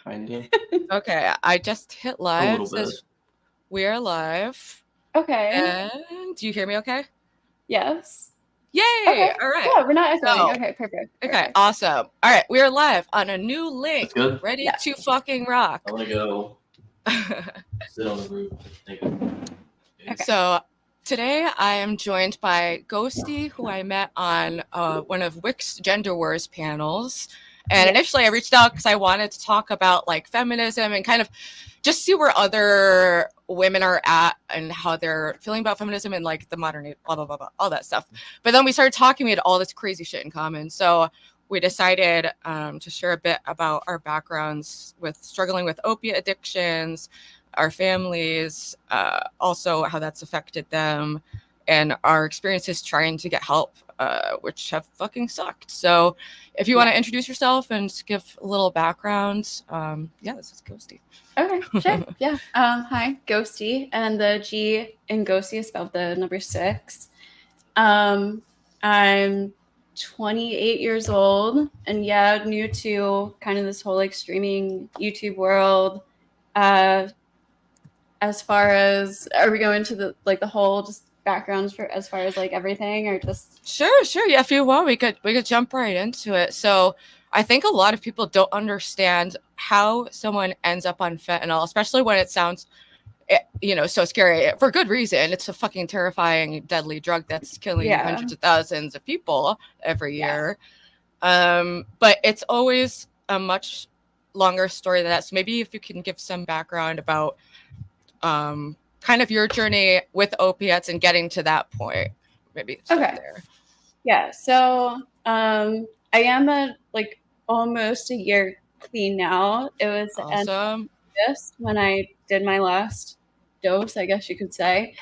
kind of. Okay, I just hit live. A little bit. Says we are live. Okay. And do you hear me okay? Yes. Yay! Okay. All right. Yeah, we're not echoing. So, Okay, perfect. Okay, awesome. All right, we are live on a new link. That's good. Ready to fucking rock. I want to go sit on the roof. Okay. So today I am joined by Ghosty, who I met on one of Wix Gender Wars panels. And initially I reached out because I wanted to talk about like feminism and kind of just see where other women are at and how they're feeling about feminism and like the modern blah, blah, blah, blah, all that stuff. But then we started talking, we had all this crazy shit in common. So we decided to share a bit about our backgrounds with struggling with opiate addictions, our families, also how that's affected them, and our experiences trying to get help, which have fucking sucked. So if you want to introduce yourself and give a little background, this is Ghosty. Okay, sure. Yeah. Hi, Ghosty. And the G in Ghosty is spelled the number 6. I'm 28 years old and new to kind of this whole like streaming YouTube world. As far as, are we going to the whole just backgrounds for as far as like everything, or just Sure. Yeah, if you want, we could jump right into it. So I think a lot of people don't understand how someone ends up on fentanyl, especially when it sounds so scary for good reason. It's a fucking terrifying, deadly drug that's killing hundreds of thousands of people every year. But it's always a much longer story than that. So maybe if you can give some background about kind of your journey with opiates and getting to that point, maybe start there. Yeah, so I am almost a year clean now. It was the end of August when I did my last dose, I guess you could say.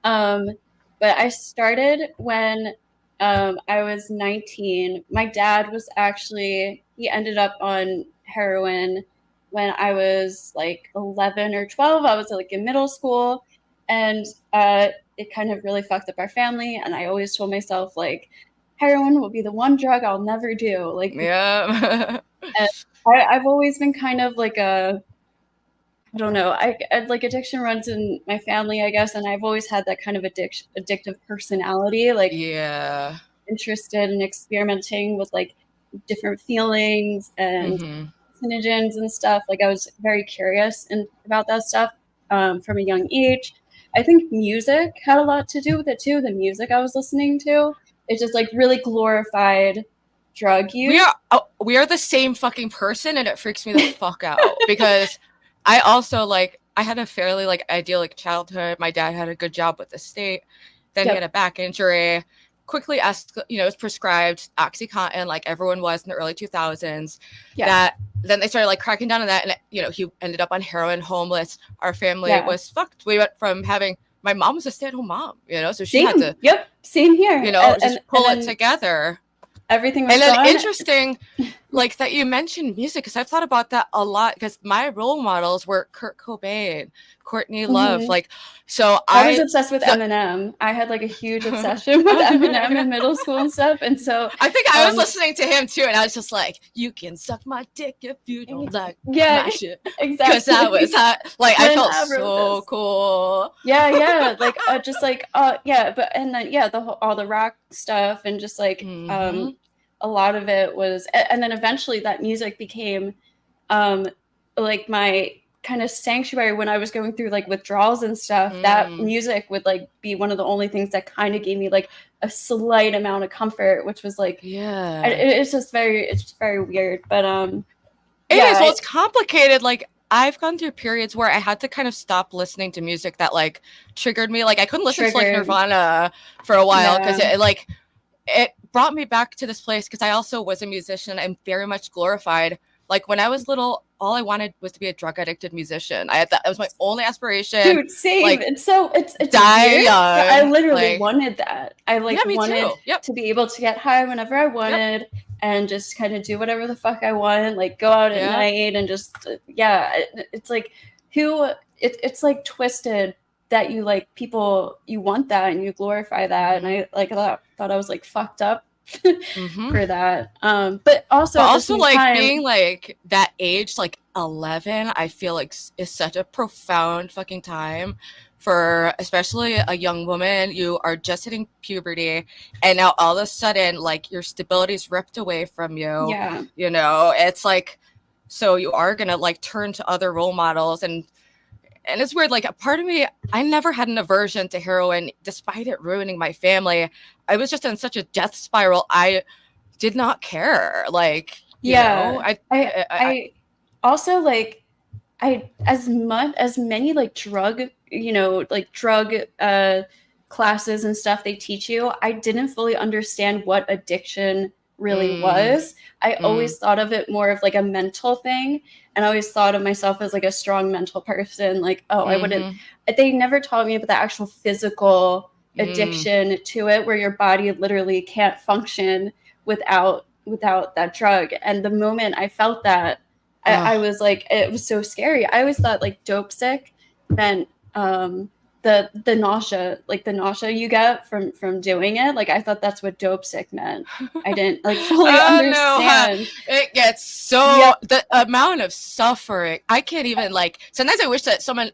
But I started when I was 19. My dad was he ended up on heroin when I was like 11 or 12. I was like in middle school, and it kind of really fucked up our family. And I always told myself like, heroin will be the one drug I'll never do. Like, yeah. And I've always been kind of like I don't know. I like addiction runs in my family, I guess, and I've always had that kind of addictive personality. Like, interested in experimenting with like different feelings and hallucinogens and stuff. Like, I was very curious about that stuff from a young age. I think music had a lot to do with it too. The music I was listening to, it just like really glorified drug use. We are the same fucking person, and it freaks me the fuck out because I also I had a fairly idyllic childhood. My dad had a good job with the state. Then he had a back injury. Quickly was prescribed OxyContin like everyone was in the early 2000s. That then they started cracking down on that, and he ended up on heroin, homeless. Our family was fucked. We went from having, my mom was a stay-at-home mom, so she had to same here. Just pull it together. Everything was and then gone. Interesting that you mentioned music, because I've thought about that a lot, because my role models were Kurt Cobain, Courtney Love. So I was obsessed with Eminem. I had a huge obsession with Eminem in middle school and stuff, and so I think I was listening to him too, and I was just like, you can suck my dick if you don't like my shit. Exactly, because that was I felt so cool. But and then all the rock stuff, and just a lot of it was, and then eventually that music became my kind of sanctuary when I was going through withdrawals and stuff. That music would be one of the only things that kind of gave me a slight amount of comfort, which was it's very weird, but it is. Well, it's complicated. I've gone through periods where I had to kind of stop listening to music that triggered me. I couldn't listen to Nirvana for a while because it brought me back to this place, because I also was a musician and very much glorified. When I was little, all I wanted was to be a drug addicted musician. That was my only aspiration. Dude, same. It's die weird, young. I literally wanted that. I wanted too. to be able to get high whenever I wanted and just kind of do whatever the fuck I want. Go out at night and just it's it's twisted that you people, you want that and you glorify that, and I thought I was fucked up for that. But also at the same like time, being like that age, like 11, I feel like is such a profound fucking time for especially a young woman. You are just hitting puberty, and now all of a sudden, like your stability is ripped away from you. Yeah. You know, it's like, so you are gonna like turn to other role models, and it's weird. Like a part of me, I never had an aversion to heroin, despite it ruining my family. I was just in such a death spiral. I did not care. Like, you know, I also like, I as many like drug, you know, like drug classes and stuff they teach you, I didn't fully understand what addiction really was. I always thought of it more of like a mental thing, and I always thought of myself as like a strong mental person. Like, oh, I wouldn't. They never taught me about the actual physical addiction to it, where your body literally can't function without that drug. And the moment I felt that, I was like, it was so scary. I always thought like dope sick meant the nausea, like the nausea you get from doing it. Like I thought that's what dope sick meant. I didn't like fully understand. No, it gets so the amount of suffering. I can't even like. Sometimes I wish that someone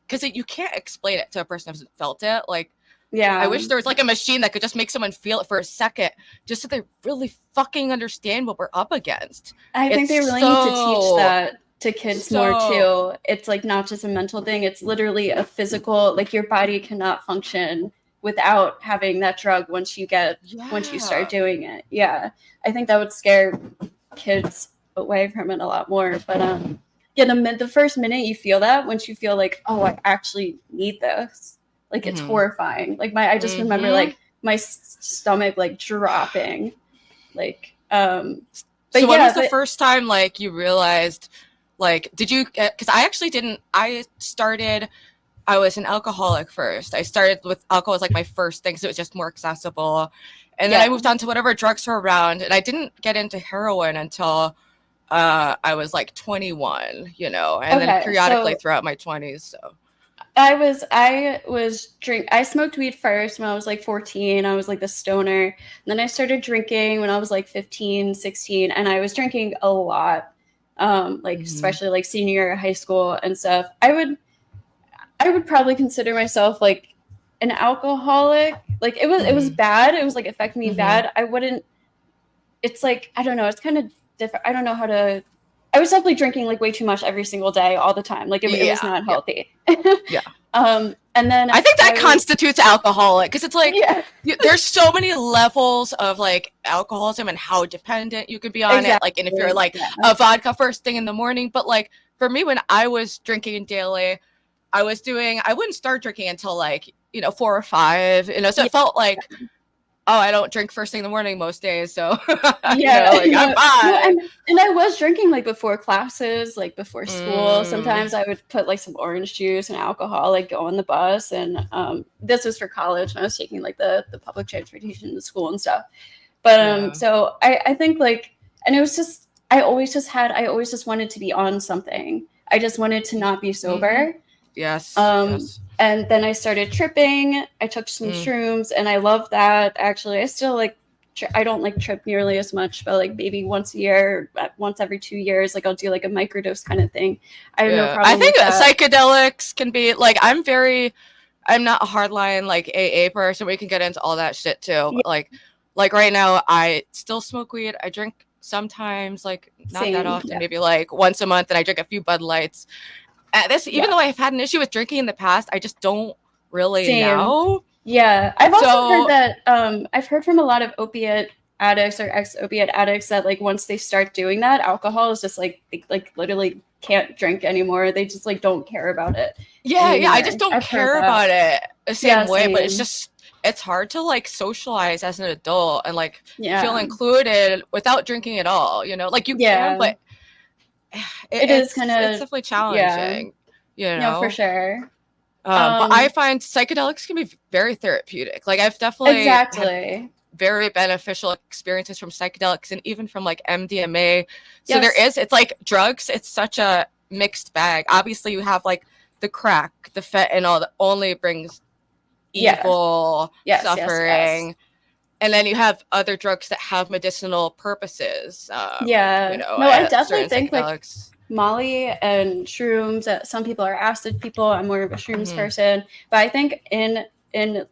because you can't explain it to a person who hasn't felt it. Like, yeah, I wish there was like a machine that could just make someone feel it for a second, just so they really fucking understand what we're up against. I think they really need to teach that to kids more too. It's like not just a mental thing. It's literally a physical, like your body cannot function without having that drug once you start doing it. Yeah. I think that would scare kids away from it a lot more. But the first minute you feel that, once you feel like, oh, I actually need this. Like it's horrifying. Like I just remember like my stomach like dropping. Like, but so when was the first time like you realized, like, did you? Because I actually didn't. I was an alcoholic first. I started with alcohol as like my first thing, so it was just more accessible, and then I moved on to whatever drugs were around, and I didn't get into heroin until I was like 21. You know, and then periodically throughout my 20s. So. I smoked weed first when I was like 14. I was like the stoner. And then I started drinking when I was like 15, 16, and I was drinking a lot. Especially like senior year of high school and stuff. I would probably consider myself like an alcoholic. Like it was bad. It was like affecting me bad. It's like, I don't know, it's kind of different. I don't know how to. I was definitely drinking like way too much every single day, all the time. Like it was not healthy. Yeah. And then I think that constitutes alcoholic, because it's like there's so many levels of like alcoholism and how dependent you could be on it. Like, and if you're like a vodka first thing in the morning, but like for me, when I was drinking daily, I wouldn't start drinking until like 4 or 5. So it felt like, oh, I don't drink first thing in the morning most days, so I'm fine. And I was drinking like before classes, like before school. Sometimes I would put like some orange juice and alcohol, like go on the bus. And this was for college, and I was taking like the public transportation to school and stuff. But so I think like, and it was just I always just wanted to be on something. I just wanted to not be sober. Yes. And then I started tripping. I took some shrooms, and I love that. Actually, I still like. I don't like trip nearly as much, but like maybe once a year, once every 2 years, like I'll do like a microdose kind of thing. I have no problem. I think psychedelics can be like. I'm not a hardline like AA person. We can get into all that shit too. Yeah. Like right now, I still smoke weed. I drink sometimes, like not that often, maybe like once a month, and I drink a few Bud Lights. Even though I've had an issue with drinking in the past, I just don't really know. Yeah, I've also heard that. I've heard from a lot of opiate addicts or ex-opiate addicts that like once they start doing that, alcohol is just like literally can't drink anymore. They just like don't care about it. Yeah, I just don't care about it the same way. But it's hard to like socialize as an adult and like feel included without drinking at all. Like you can, but. It's definitely challenging, No, for sure. But I find psychedelics can be very therapeutic. Like I've definitely had very beneficial experiences from psychedelics and even from like MDMA. So it's like drugs. It's such a mixed bag. Obviously, you have like the crack, the fentanyl that only brings evil suffering. and then you have other drugs that have medicinal purposes. Yeah. You know, No, I definitely think psychedelics. like Molly and shrooms. Some people are acid people. I'm more of a shrooms person, but I think in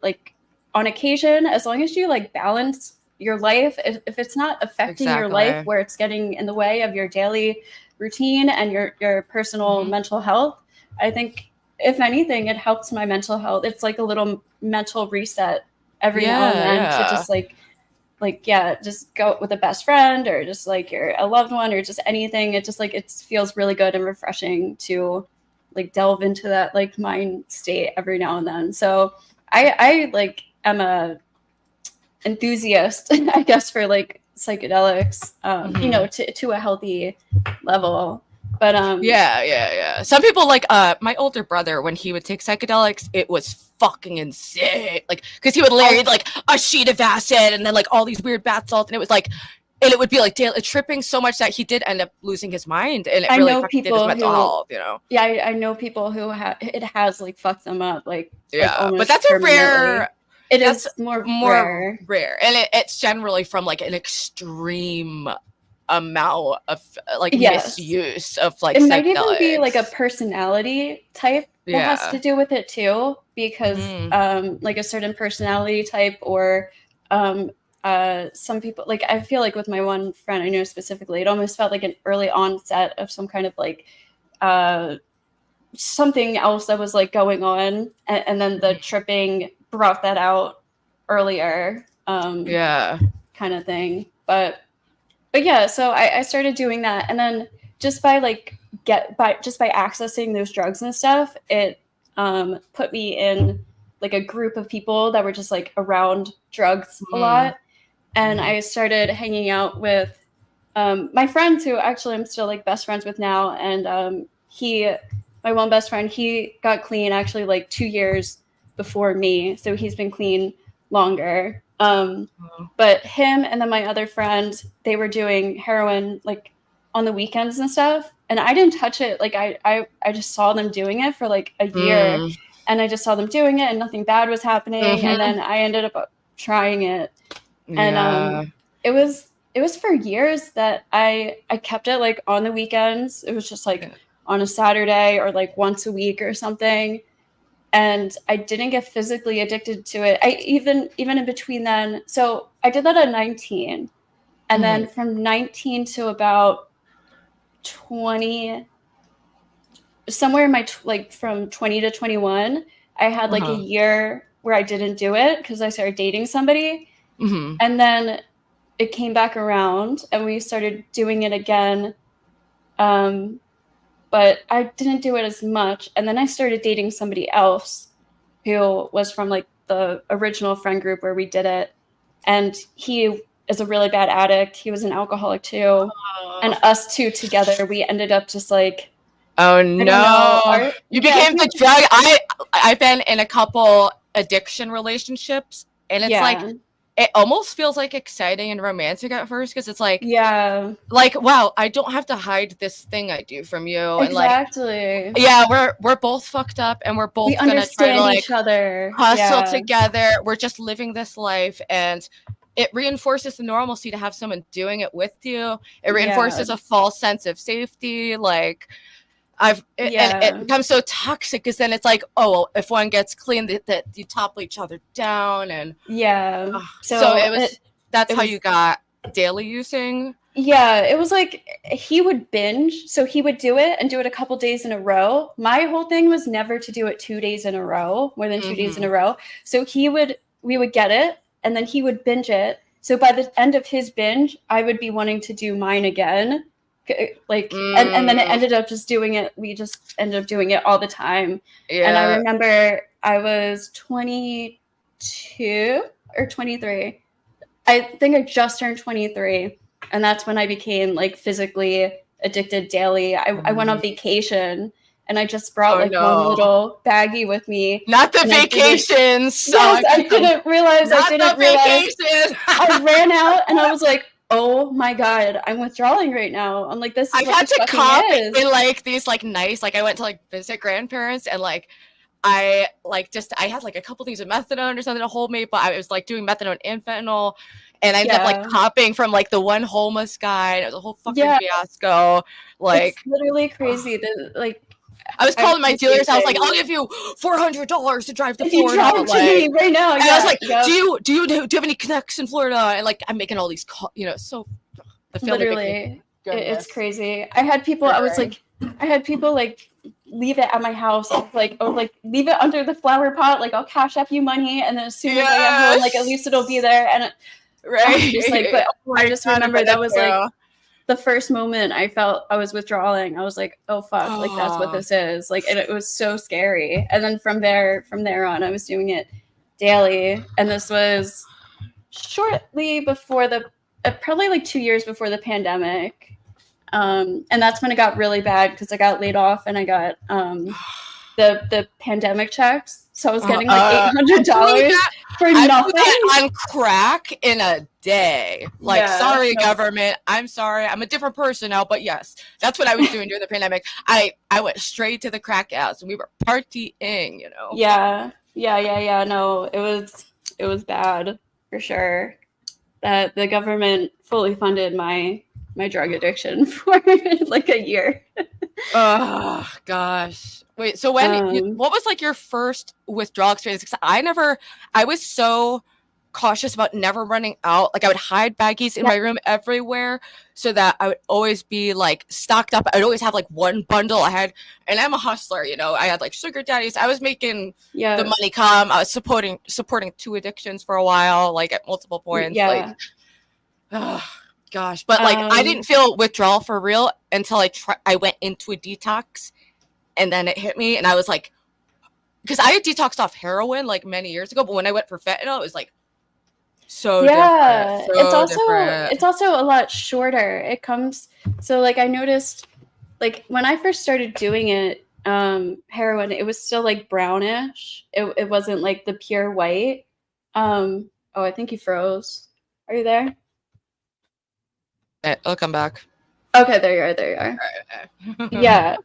like on occasion, as long as you like balance your life, if it's not affecting your life where it's getting in the way of your daily routine and your personal mental health, I think if anything, it helps my mental health. It's like a little mental reset every now and then to just just go with a best friend or just like a loved one or just anything. It just like it feels really good and refreshing to like delve into that like mind state every now and then. So I like am a enthusiast, I guess, for like psychedelics, you know, to a healthy level. But yeah. Some people like my older brother, when he would take psychedelics, it was fucking insane. Like, because he would lay like a sheet of acid and then like all these weird bath salts, and it was like, and it would be like tripping so much that he did end up losing his mind, and it really affected his mental health. You know? Yeah, I know people who it has like fucked them up. Like, but that's a rare. It is more rare, and it's generally from like an extreme amount of like misuse of like it psychedelics. Might even be like a personality type that has to do with it too, because like a certain personality type or some people, like I feel like with my one friend I know specifically, it almost felt like an early onset of some kind of like something else that was like going on, and then the tripping brought that out earlier, kind of thing. But yeah, so I started doing that, and then just by accessing those drugs and stuff, it put me in like a group of people that were just like around drugs a lot, and I started hanging out with my friends who actually I'm still like best friends with now, and my one best friend, he got clean actually like 2 years before me, so he's been clean longer. But him and then my other friend, they were doing heroin like on the weekends and stuff, and I didn't touch it. Like I just saw them doing it for like a year, and I just saw them doing it, and nothing bad was happening. And then I ended up trying it, and it was for years that I kept it like on the weekends. It was just like on a Saturday or like once a week or something. And I didn't get physically addicted to it. I even in between then. So I did that at 19. And then from 19 to about 20, somewhere in my, like from 20 to 21, I had like a year where I didn't do it because I started dating somebody. And then it came back around and we started doing it again. But I didn't do it as much. And then I started dating somebody else who was from like the original friend group where we did it. And he is a really bad addict. He was an alcoholic too. And us two together, we ended up just like, oh no, you became the drug. I've been in a couple addiction relationships, and it's like, it almost feels like exciting and romantic at first because it's like, like wow, I don't have to hide this thing I do from you. Exactly. And like, we're both fucked up, and we're both gonna try to like each other, hustle together. We're just living this life, and it reinforces the normalcy to have someone doing it with you. It reinforces a false sense of safety, like. And it becomes so toxic because then it's like, oh, well, if one gets clean, that you topple each other down, and so that's how you got daily using. Yeah, it was like he would binge, so he would do it and do it a couple days in a row. My whole thing was never to do it 2 days in a row, more than 2 days in a row. So we would get it, and then he would binge it. So by the end of his binge, I would be wanting to do mine again. Like and then it ended up just doing it. We just ended up doing it all the time. And I remember I was 22 or 23. I think I just turned 23, and that's when I became like physically addicted daily. I went on vacation, and I just brought one little baggie with me. Not the vacations. I didn't realize. I ran out, and I was like, oh my god, I'm withdrawing right now. I'm like, this is I've had to cop in like these like nice, like I went to like visit grandparents, and like I had like a couple things of methadone or something to hold me, but I was like doing methadone and fentanyl, and I ended up like copping from like the one homeless guy, and it was a whole fucking fiasco. Like, it's literally crazy. I was calling my dealers. I was like, "I'll give you $400 to drive to Florida." Drive to me right now. And I was like, "Do you have any connects in Florida?" And like, I'm making all these calls, so the literally, it's crazy. I had people. I had people like leave it at my house. Like, leave it under the flower pot. Like, I'll cash up you money, and then as soon as I get home, like, at least it'll be there. And just like, but I just remember that was like the first moment I felt I was withdrawing. I was like, oh fuck, like that's what this is. Like, and it was so scary. And then from there on, I was doing it daily. And this was shortly before probably like 2 years before the pandemic. And that's when it got really bad because I got laid off and I got the pandemic checks. So I was getting like $800 for nothing. On crack in a day. Like, sorry, government. I'm sorry. I'm a different person now. But yes, that's what I was doing during the pandemic. I went straight to the crack house and we were partying, Yeah. No, it was bad for sure. That the government fully funded my drug addiction for like a year. Oh gosh. Wait, so what was like your first withdrawal experience? Because I was so cautious about never running out. Like, I would hide baggies in my room everywhere so that I would always be like stocked up. I'd always have like one bundle. And I'm a hustler, I had like sugar daddies. I was making the money come. I was supporting 2 addictions for a while, like at multiple points. Like, oh gosh. But like, I didn't feel withdrawal for real until I went into a detox, and then it hit me, and I was like, because I had detoxed off heroin like many years ago, but when I went for fentanyl, it was like so different. It's also a lot shorter. It comes, so like I noticed, like when I first started doing it, heroin, it was still like brownish. It wasn't like the pure white. Oh, I think you froze. Are you there? I'll come back. Okay, there you are. Right. Yeah.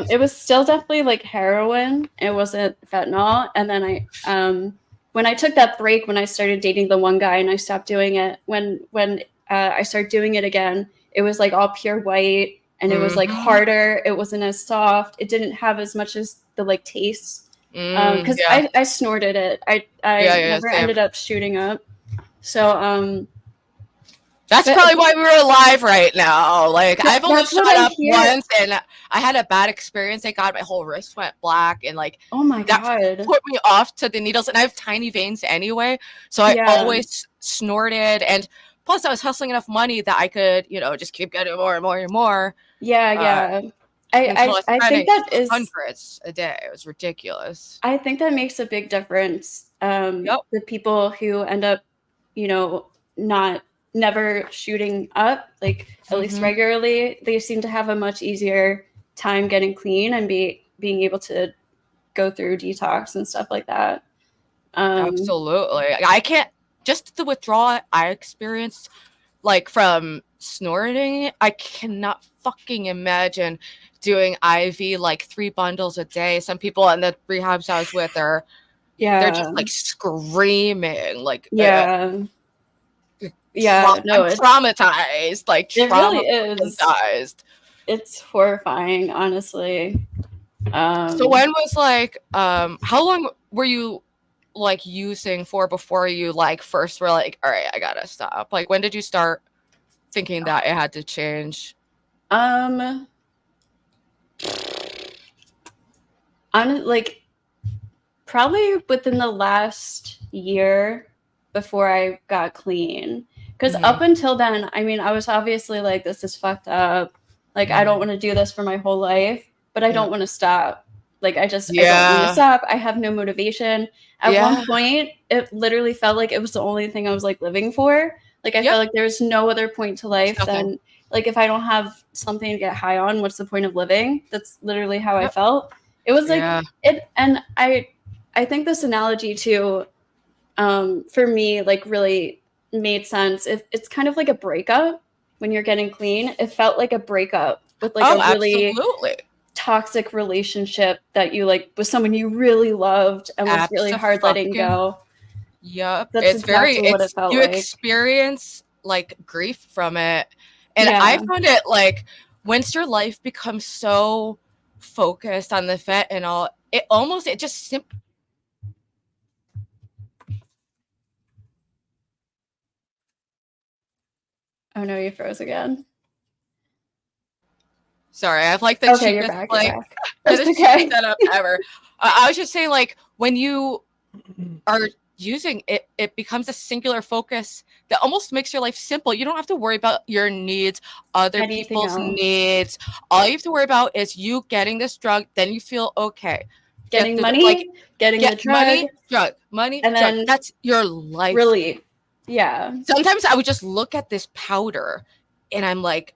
It was still definitely like heroin. It wasn't fentanyl. And then when I took that break, when I started dating the one guy and I stopped doing it, when I started doing it again, it was like all pure white and it was like harder. It wasn't as soft. It didn't have as much as the like taste. Because I snorted it. I never ended up shooting up. So that's probably why we were alive right now. Like, I've only shot up once, and I had a bad experience. Thank God, my whole wrist went black, and like, oh my God, that put me off to the needles. And I have tiny veins anyway, so I always snorted. And plus, I was hustling enough money that I could, just keep getting more and more and more. Yeah. I think that is hundreds a day. It was ridiculous. I think that makes a big difference. The people who end up, never shooting up, like at least regularly, they seem to have a much easier time getting clean and being able to go through detox and stuff like that. Absolutely. I can't, just the withdrawal I experienced, like from snorting, I cannot fucking imagine doing IV like 3 bundles a day. Some people in the rehabs I was with they're just like screaming, like I'm traumatized. Like, it really is. It's horrifying, honestly. So when was like how long were you like using for before you like first were like, all right, I gotta stop? Like, when did you start thinking that it had to change? Like probably within the last year before I got clean. Because up until then, I mean, I was obviously like, this is fucked up. Like, I don't want to do this for my whole life, but I don't want to stop. Like, I don't want to stop. I have no motivation. At one point, it literally felt like it was the only thing I was like living for. Like, I felt like there was no other point to life than, like, if I don't have something to get high on, what's the point of living? That's literally how I felt. It was like, and I think this analogy too, for me, like really made sense. It's kind of like a breakup when you're getting clean. It felt like a breakup with like a really toxic relationship that you like with someone you really loved and was really hard letting go. Yep. That's exactly what it felt you like. experience like grief from it. And I found it like once your life becomes so focused on the fentanyl, it just simply. Oh no, you froze again. Sorry, I have like the cheapest like That's okay. setup ever. I was just saying, like, when you are using it, it becomes a singular focus that almost makes your life simple. You don't have to worry about your needs, other people's needs. All you have to worry about is you getting this drug, then you feel okay. Getting money, getting the drug, money, and then that's your life. Relief. Yeah. Sometimes I would just look at this powder and I'm like,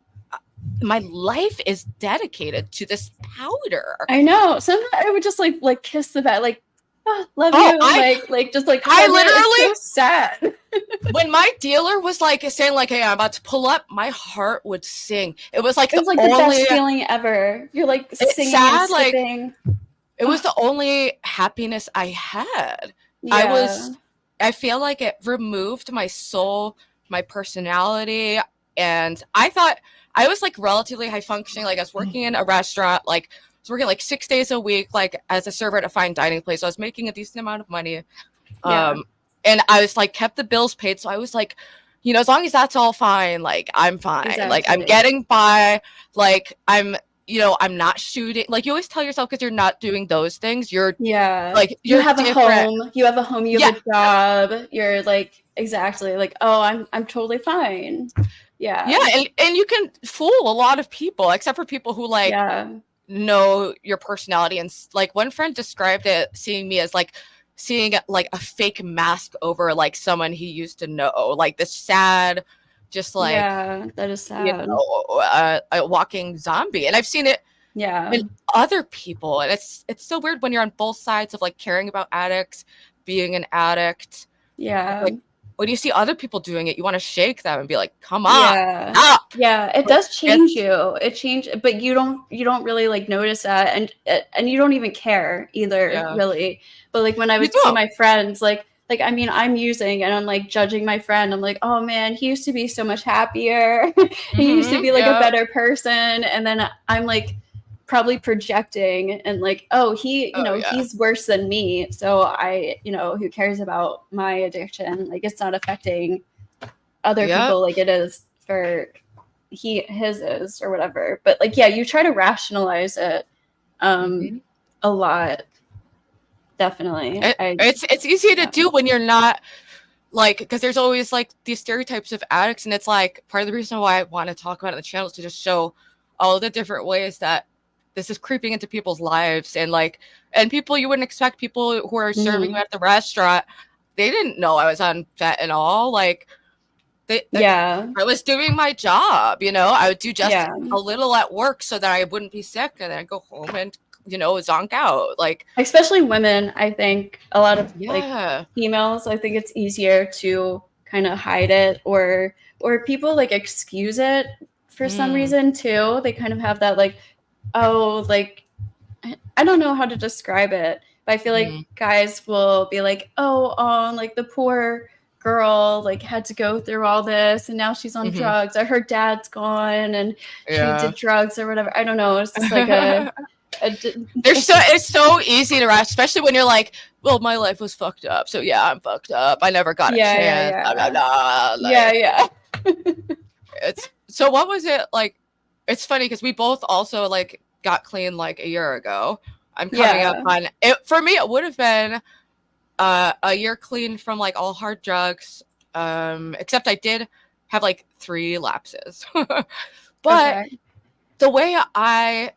my life is dedicated to this powder. I know. Sometimes I would just like kiss the bed, like, oh, love you. Like just like I literally it's so sad. When my dealer was like saying like, hey, I'm about to pull up, my heart would sing. It was like the best feeling ever. You're like singing and skipping. It was the only happiness I had. I feel like it removed my soul, my personality, and I thought I was like relatively high functioning. Like I was working in a restaurant, like I was working like 6 days a week, like as a server at a fine dining place. So I was making a decent amount of money. And I was like kept the bills paid. So I was like, you know, as long as that's all fine, like I'm fine. Exactly. Like I'm getting by. Like I'm not shooting. Like you always tell yourself because you're not doing those things. You're like you have a home. You have a home. You have a job. You're like exactly like, oh, I'm totally fine. Yeah, and you can fool a lot of people, except for people who like know your personality. And like one friend described it, seeing me as like seeing like a fake mask over like someone he used to know, like this sad, just like that is sad. You know, a walking zombie. And I've seen it in other people, and it's so weird when you're on both sides of like caring about addicts, being an addict. Like when you see other people doing it, you want to shake them and be like, come on, stop. It does change you. It changed, but you don't really like notice that, and you don't even care either, really. But like when I would see my friends, like I mean, I'm using and I'm like judging my friend. I'm like, oh man, he used to be so much happier. He used to be like a better person, and then I'm like probably projecting and like, oh, he's worse than me. So I, who cares about my addiction? Like it's not affecting other people like it is for his is or whatever. But like, you try to rationalize it a lot. Definitely. It's easy to do when you're not like, because there's always like these stereotypes of addicts, and it's like part of the reason why I want to talk about it on the channel is to just show all the different ways that this is creeping into people's lives, and like, and people you wouldn't expect, people who are serving you at the restaurant, they didn't know I was on fentanyl. Like I was doing my job, I would do just a little at work so that I wouldn't be sick, and then I'd go home and zonk out. Like especially women, I think a lot of like females, I think it's easier to kind of hide it, or people like excuse it for some reason too. They kind of have that like, oh, like I don't know how to describe it, but I feel like guys will be like, oh, like the poor girl like had to go through all this and now she's on drugs, or her dad's gone and she did drugs or whatever. I don't know. It's just like it's so easy to rush, especially when you're like, well, my life was fucked up, so I'm fucked up. I never got a chance. Blah, blah, blah. It's so. What was it like? It's funny because we both also like got clean like a year ago. I'm coming up on it. For me, it would have been a year clean from like all hard drugs. Except I did have like 3 lapses. But the way I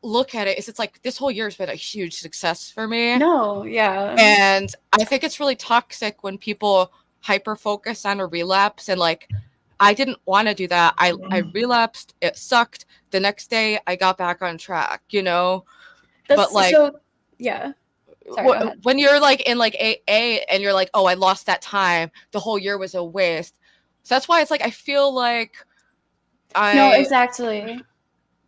look at it is, it's like this whole year has been a huge success for me. And I think it's really toxic when people hyper focus on a relapse, and like I didn't want to do that. I relapsed, it sucked. The next day I got back on track, but like when you're like in like AA and you're like, oh, I lost that time, the whole year was a waste. So that's why it's like I feel like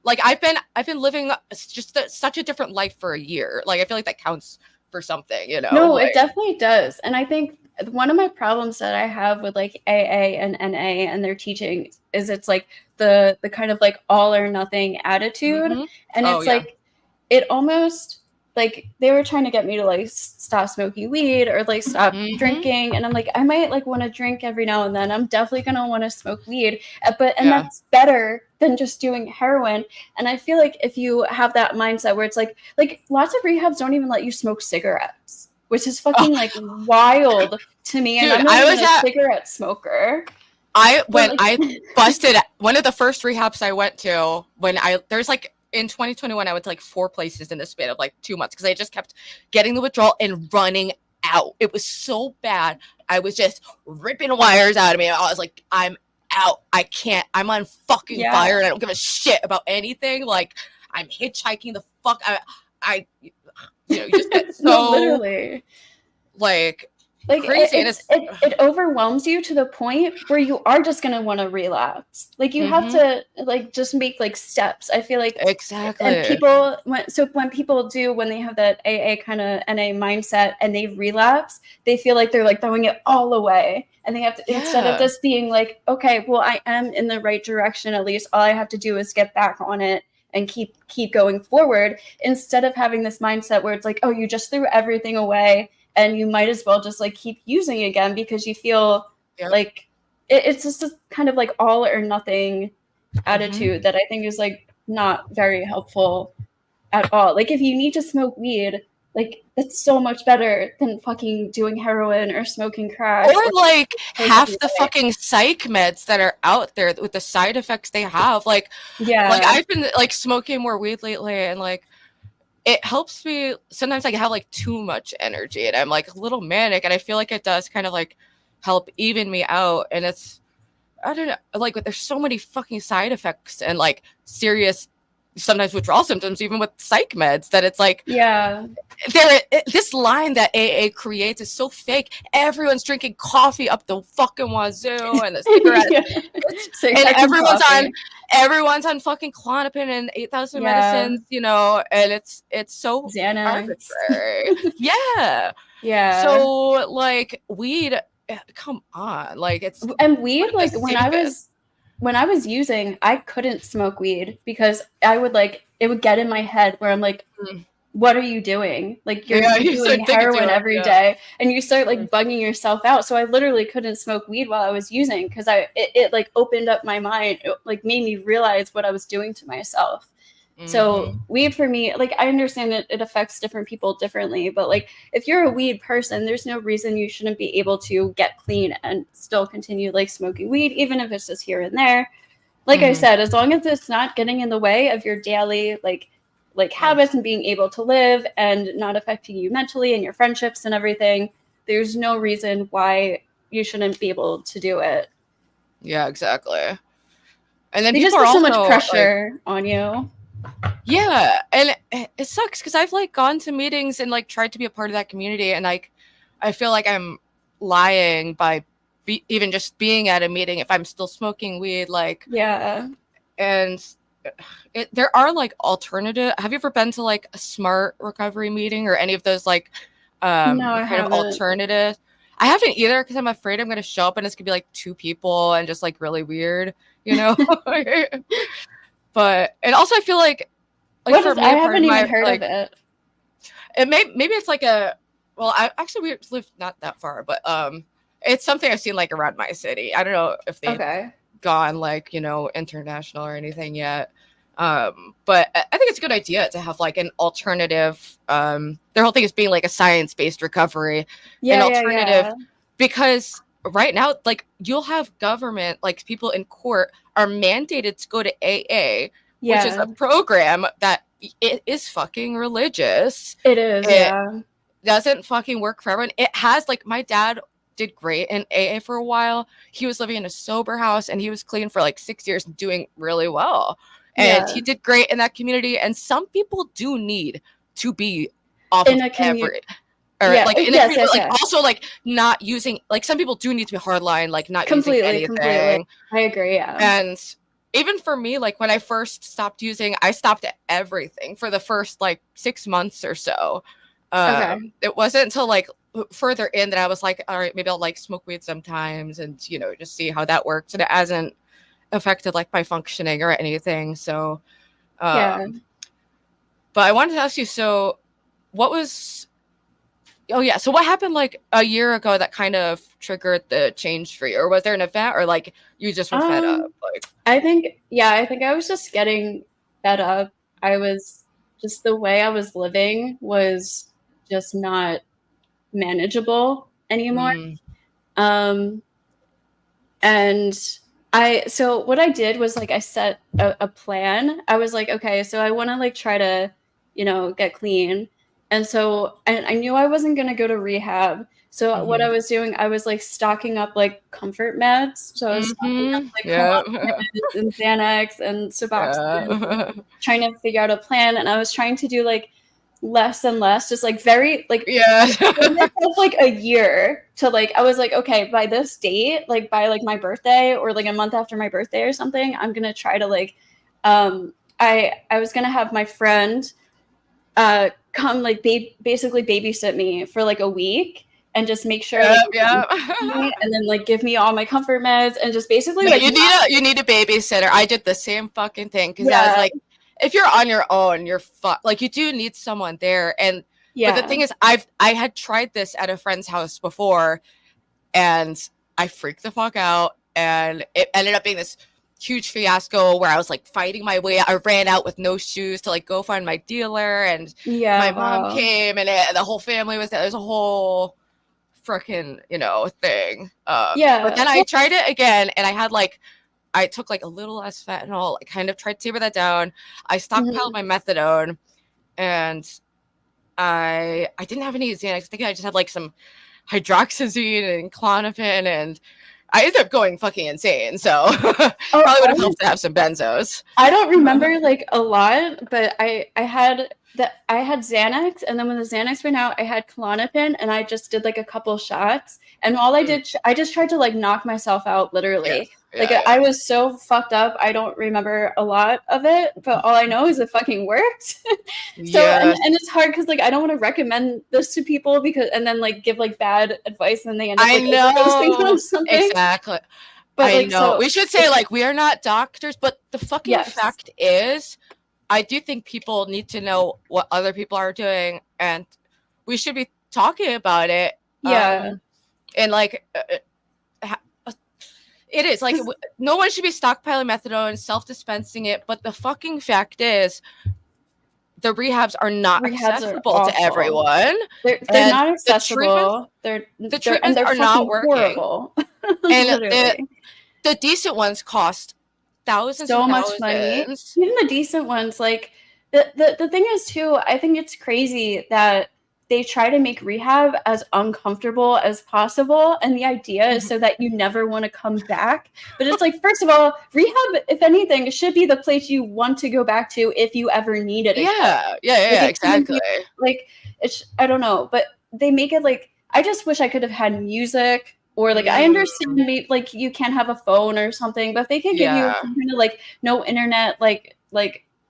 like I've been living just such a different life for a year. Like I feel like that counts for something, you know? No, like, it definitely does. And I think one of my problems that I have with like AA and NA and their teaching is it's like the kind of like all or nothing attitude. Mm-hmm. And it's like it almost like they were trying to get me to like stop smoking weed or like stop drinking, and I'm like, I might like want to drink every now and then. I'm definitely gonna want to smoke weed, but that's better than just doing heroin. And I feel like if you have that mindset where it's like lots of rehabs don't even let you smoke cigarettes, which is fucking like wild to me. Dude, and I'm not even a cigarette smoker. I busted one of the first rehabs I went to there's like in 2021, I went to like 4 places in the span of like 2 months because I just kept getting the withdrawal and running out. It was so bad. I was just ripping wires out of me. I was like, I'm out. I can't. I'm on fucking fire and I don't give a shit about anything. Like, I'm hitchhiking the fuck. I you know, you just get so no, literally like crazy. It overwhelms you to the point where you are just going to want to relapse. Like you have to like just make like steps. I feel like exactly. And people when people do, when they have that AA kind of NA mindset and they relapse, they feel like they're like throwing it all away, and they have to instead of just being like, okay, well, I am in the right direction. At least all I have to do is get back on it and keep going forward, instead of having this mindset where it's like, oh, you just threw everything away and you might as well just like keep using again because you feel like it's just this kind of like all or nothing attitude that I think is like not very helpful at all. Like if you need to smoke weed, like that's so much better than fucking doing heroin or smoking crack. Or like half the fucking psych meds that are out there with the side effects they have. Like I've been like smoking more weed lately, and like it helps me. Sometimes I have like too much energy and I'm like a little manic, and I feel like it does kind of like help even me out. And it's, I don't know, like there's so many fucking side effects and like serious, sometimes withdrawal symptoms, even with psych meds, that it's like, this line that AA creates is so fake. Everyone's drinking coffee up the fucking wazoo and the cigarettes, and everyone's on fucking Klonopin and 8,000 medicines, you know, and it's so arbitrary. So like weed, come on, like it's, and weed, like when I was using, I couldn't smoke weed because I would like, it would get in my head where I'm like, what are you doing? Like you're doing heroin every day, and you start like bugging yourself out. So I literally couldn't smoke weed while I was using because it like opened up my mind. It like made me realize what I was doing to myself. So weed for me, like I understand that it affects different people differently, but like if you're a weed person, there's no reason you shouldn't be able to get clean and still continue like smoking weed, even if it's just here and there. Like I said, as long as it's not getting in the way of your daily like habits and being able to live and not affecting you mentally and your friendships and everything, there's no reason why you shouldn't be able to do it. Yeah, exactly. And then they people just put are so also, much pressure on you. Yeah, and it sucks because I've like gone to meetings and like tried to be a part of that community, and like I feel like I'm lying by even just being at a meeting if I'm still smoking weed, like and there are like alternative. Have you ever been to like a smart recovery meeting or any of those like no, I kind haven't. of alternative? I haven't either because I'm afraid I'm gonna show up and it's gonna be like 2 people and just like really weird, you know. But and also I feel like for me, I haven't even heard of it. Maybe it's like we live not that far, but it's something I've seen like around my city. I don't know if they've gone like, you know, international or anything yet. But I think it's a good idea to have like an alternative. Their whole thing is being like a science-based recovery, an alternative, because right now, like you'll have government, like people in court are mandated to go to AA, which is a program that it is fucking religious. It is, doesn't fucking work for everyone. It has like, my dad did great in AA for a while. He was living in a sober house and he was clean for like 6 years and doing really well. And he did great in that community. And some people do need to be off in of every, or like in a community, like also like not using, like some people do need to be hardline, like not completely, using anything. I agree, And even for me, like when I first stopped using, I stopped everything for the first like 6 months or so. It wasn't until like further in that I was like, all right, maybe I'll like smoke weed sometimes and, you know, just see how that works. And it hasn't affected like my functioning or anything. So, but I wanted to ask you, so what was, oh yeah, so what happened like a year ago that kind of triggered the change for you? Or was there an event, or like you just were fed up? Like, I think I was just getting fed up. I was just, the way I was living was just not manageable anymore. And so what I did was like I set a plan. I was like, okay, so I want to like try to, you know, get clean. And so I knew I wasn't going to go to rehab. So what I was doing, I was like stocking up like comfort meds. So I was stocking up like and Xanax and Suboxone, trying to figure out a plan. And I was trying to do like less and less, just like very like like a year to like, I was like, okay, by this date, like by like my birthday or like a month after my birthday or something, I'm gonna try to like I was gonna have my friend come like basically babysit me for like a week and just make sure and then like give me all my comfort meds and just basically like you need a babysitter. I did the same fucking thing because I was like, if you're on your own, you're like you do need someone there. And but the thing is, I had tried this at a friend's house before, and I freaked the fuck out, and it ended up being this huge fiasco where I was like fighting my way. I ran out with no shoes to like go find my dealer, and my mom came, and the whole family was there. There's a whole freaking, you know, thing. But then I tried it again, and I had like, I took like a little less fentanyl. I kind of tried to taper that down. I stockpiled my methadone, and I didn't have any Xanax. I think I just had like some hydroxyzine and Klonopin, and I ended up going fucking insane. So probably would have helped to have some benzos. I don't remember like a lot, but I had Xanax, and then when the Xanax went out, I had Klonopin, and I just did like a couple shots, and all I did, I just tried to like knock myself out, literally. I was so fucked up. I don't remember a lot of it, but all I know is it fucking worked. So and it's hard because like I don't want to recommend this to people because and then like give like bad advice and they end up like overdosing on something. Exactly. But I know we should say like we are not doctors, but the fucking fact is, I do think people need to know what other people are doing, and we should be talking about it. And like. It is like no one should be stockpiling methadone, self-dispensing it, but the fucking fact is the rehabs are not accessible to everyone. They're not accessible. The treatments are not working. Horrible. And the decent ones cost thousands. So much money. Even the decent ones, like the thing is too, I think it's crazy that they try to make rehab as uncomfortable as possible. And the idea is so that you never want to come back. But it's like, first of all, rehab, if anything, should be the place you want to go back to if you ever need it. Exactly. Like, I don't know, but they make it like, I just wish I could have had music or like, I understand maybe like you can't have a phone or something, but if they could give you some kind of like no internet, like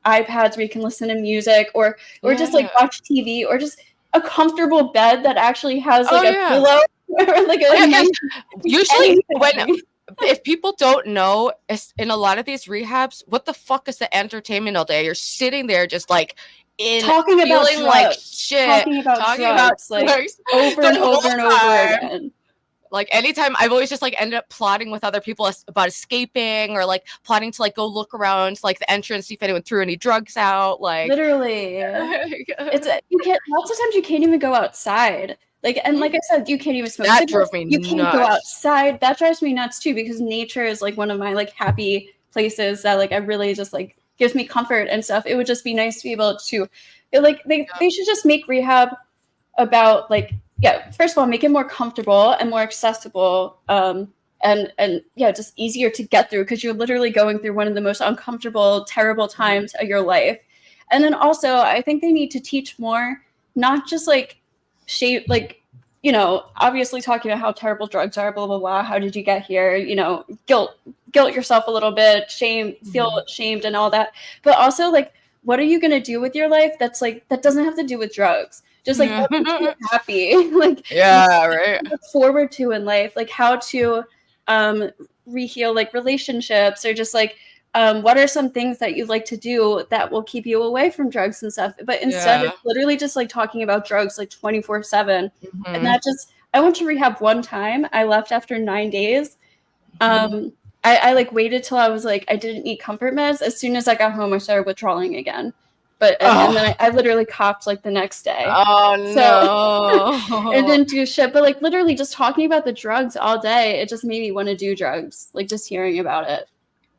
iPads where you can listen to music or just like watch TV or just a comfortable bed that actually has like a pillow or like usually if people don't know, in a lot of these rehabs, what the fuck is the entertainment all day? You're sitting there just like talking about drugs, like shit, talking about drugs like over and over and over again. Like anytime I've always just like ended up plotting with other people about escaping or like plotting to like go look around like the entrance, see if anyone threw any drugs out. Like literally, you can't. Lots of times you can't even go outside. Like and like I said, you can't even smoke. That drove me nuts. Can't go outside. That drives me nuts too because nature is like one of my like happy places that like I really just like gives me comfort and stuff. It would just be nice to be able to, like they should just make rehab about like. Yeah, first of all, make it more comfortable and more accessible, and just easier to get through because you're literally going through one of the most uncomfortable, terrible times of your life. And then also, I think they need to teach more, not just like you know, obviously talking about how terrible drugs are, blah, blah, blah. How did you get here? You know, guilt yourself a little bit, feel shamed and all that. But also, like, what are you going to do with your life that's like, that doesn't have to do with drugs? Just like, what makes you happy? Like, right. Look forward to in life, like how to reheal like relationships, or just like, what are some things that you'd like to do that will keep you away from drugs and stuff? But instead, it's literally just like talking about drugs like 24/7. And that just, I went to rehab one time. I left after 9 days. I like waited till I was like, I didn't eat comfort meds. As soon as I got home, I started withdrawing again. But and then I literally coughed like the next day. Oh no! It didn't do shit. But like literally just talking about the drugs all day, it just made me want to do drugs. Like just hearing about it.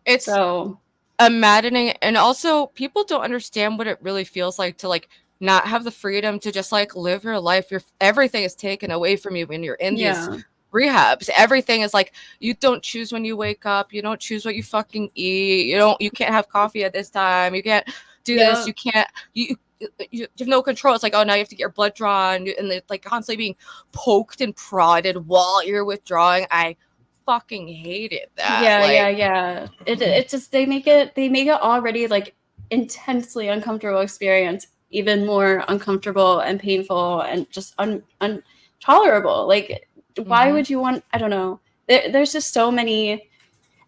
It's so maddening, and also people don't understand what it really feels like to like not have the freedom to just like live your life. Everything is taken away from you when you're in these rehabs. Everything is like, you don't choose when you wake up. You don't choose what you fucking eat. You can't have coffee at this time. You can't do this. You can't. You have no control. It's like, oh, now you have to get your blood drawn, and it's like constantly being poked and prodded while you're withdrawing. I fucking hated that. Yeah. It's just they make it already like intensely uncomfortable experience even more uncomfortable and painful and just intolerable. Like, why would you want? I don't know. There's just so many,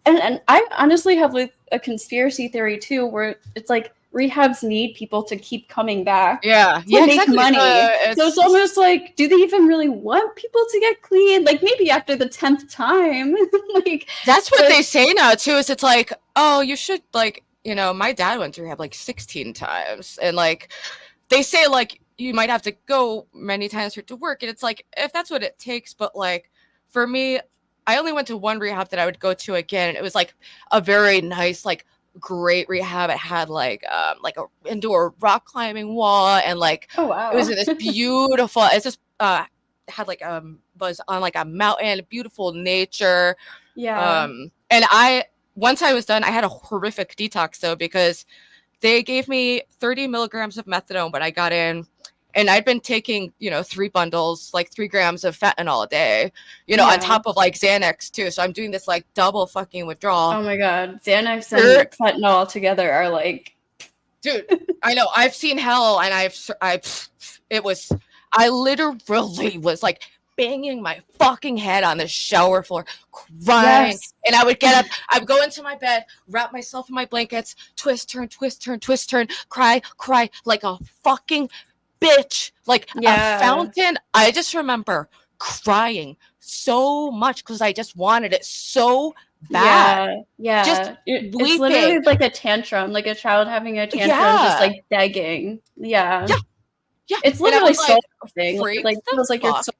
and I honestly have like a conspiracy theory too, where it's like rehabs need people to keep coming back. To make exactly. money. So it's almost like, do they even really want people to get clean? Like maybe after the 10th time. Like that's what they say now too. Is it's like, oh, you should like, you know, my dad went to rehab like 16 times, and like they say like you might have to go many times to work, and it's like, if that's what it takes. But like for me, I only went to one rehab that I would go to again, and it was like a very nice, like great rehab. It had like a indoor rock climbing wall, and like oh wow, it was in this beautiful. It's just had like was on like a mountain, beautiful nature. And once I was done, I had a horrific detox though, because they gave me 30 milligrams of methadone when I got in. And I'd been taking, 3 bundles, like 3 grams of fentanyl a day, on top of like Xanax too. So I'm doing this like double fucking withdrawal. Oh my God. Xanax and fentanyl together are like, dude, I know. I've seen hell, and I literally was like banging my fucking head on the shower floor, crying. Yes. And I would get up, I'd go into my bed, wrap myself in my blankets, twist, turn, cry like a fucking bitch, like a fountain. I just remember crying so much because I just wanted it so bad. Just it's literally like a tantrum, like a child having a tantrum, just like begging. Yeah. It's literally so thing. Like it feels like it's so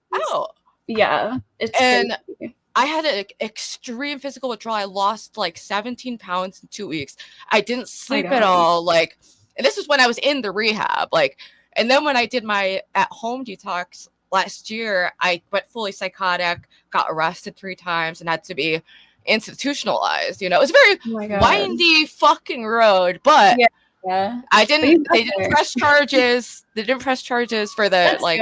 it's crazy. I had an extreme physical withdrawal. I lost like 17 pounds in 2 weeks. I didn't sleep at all. Like, and this is when I was in the rehab. Like, and then when I did my at-home detox last year, I went fully psychotic, got arrested 3 times, and had to be institutionalized. It was a very windy fucking road, but I didn't. They didn't press charges. They didn't press charges for the That's like,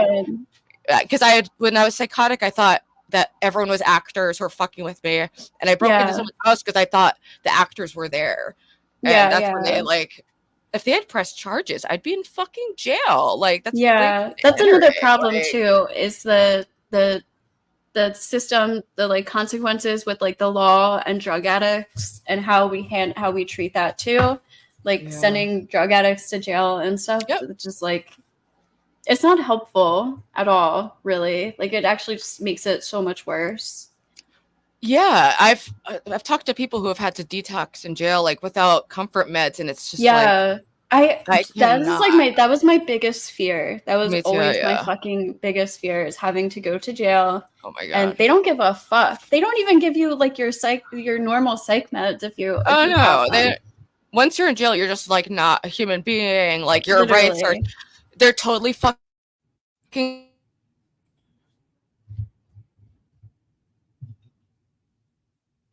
because when I was psychotic, I thought that everyone was actors who were fucking with me, and I broke into someone's house because I thought the actors were there. And that's when they like, if they had pressed charges, I'd be in fucking jail. Like that's that's another problem too. Is the system, the like consequences with like the law and drug addicts, and how we treat that too. Like sending drug addicts to jail and stuff. It's just like, it's not helpful at all, really. Like it actually just makes it so much worse. Yeah, I've talked to people who have had to detox in jail, like without comfort meds, and it's just that was my biggest fear. That was always my fucking biggest fear, is having to go to jail. Oh my God. And they don't give a fuck. They don't even give you like your normal psych meds if you. Once you're in jail, you're just like not a human being. Like your rights are, they're totally fucking.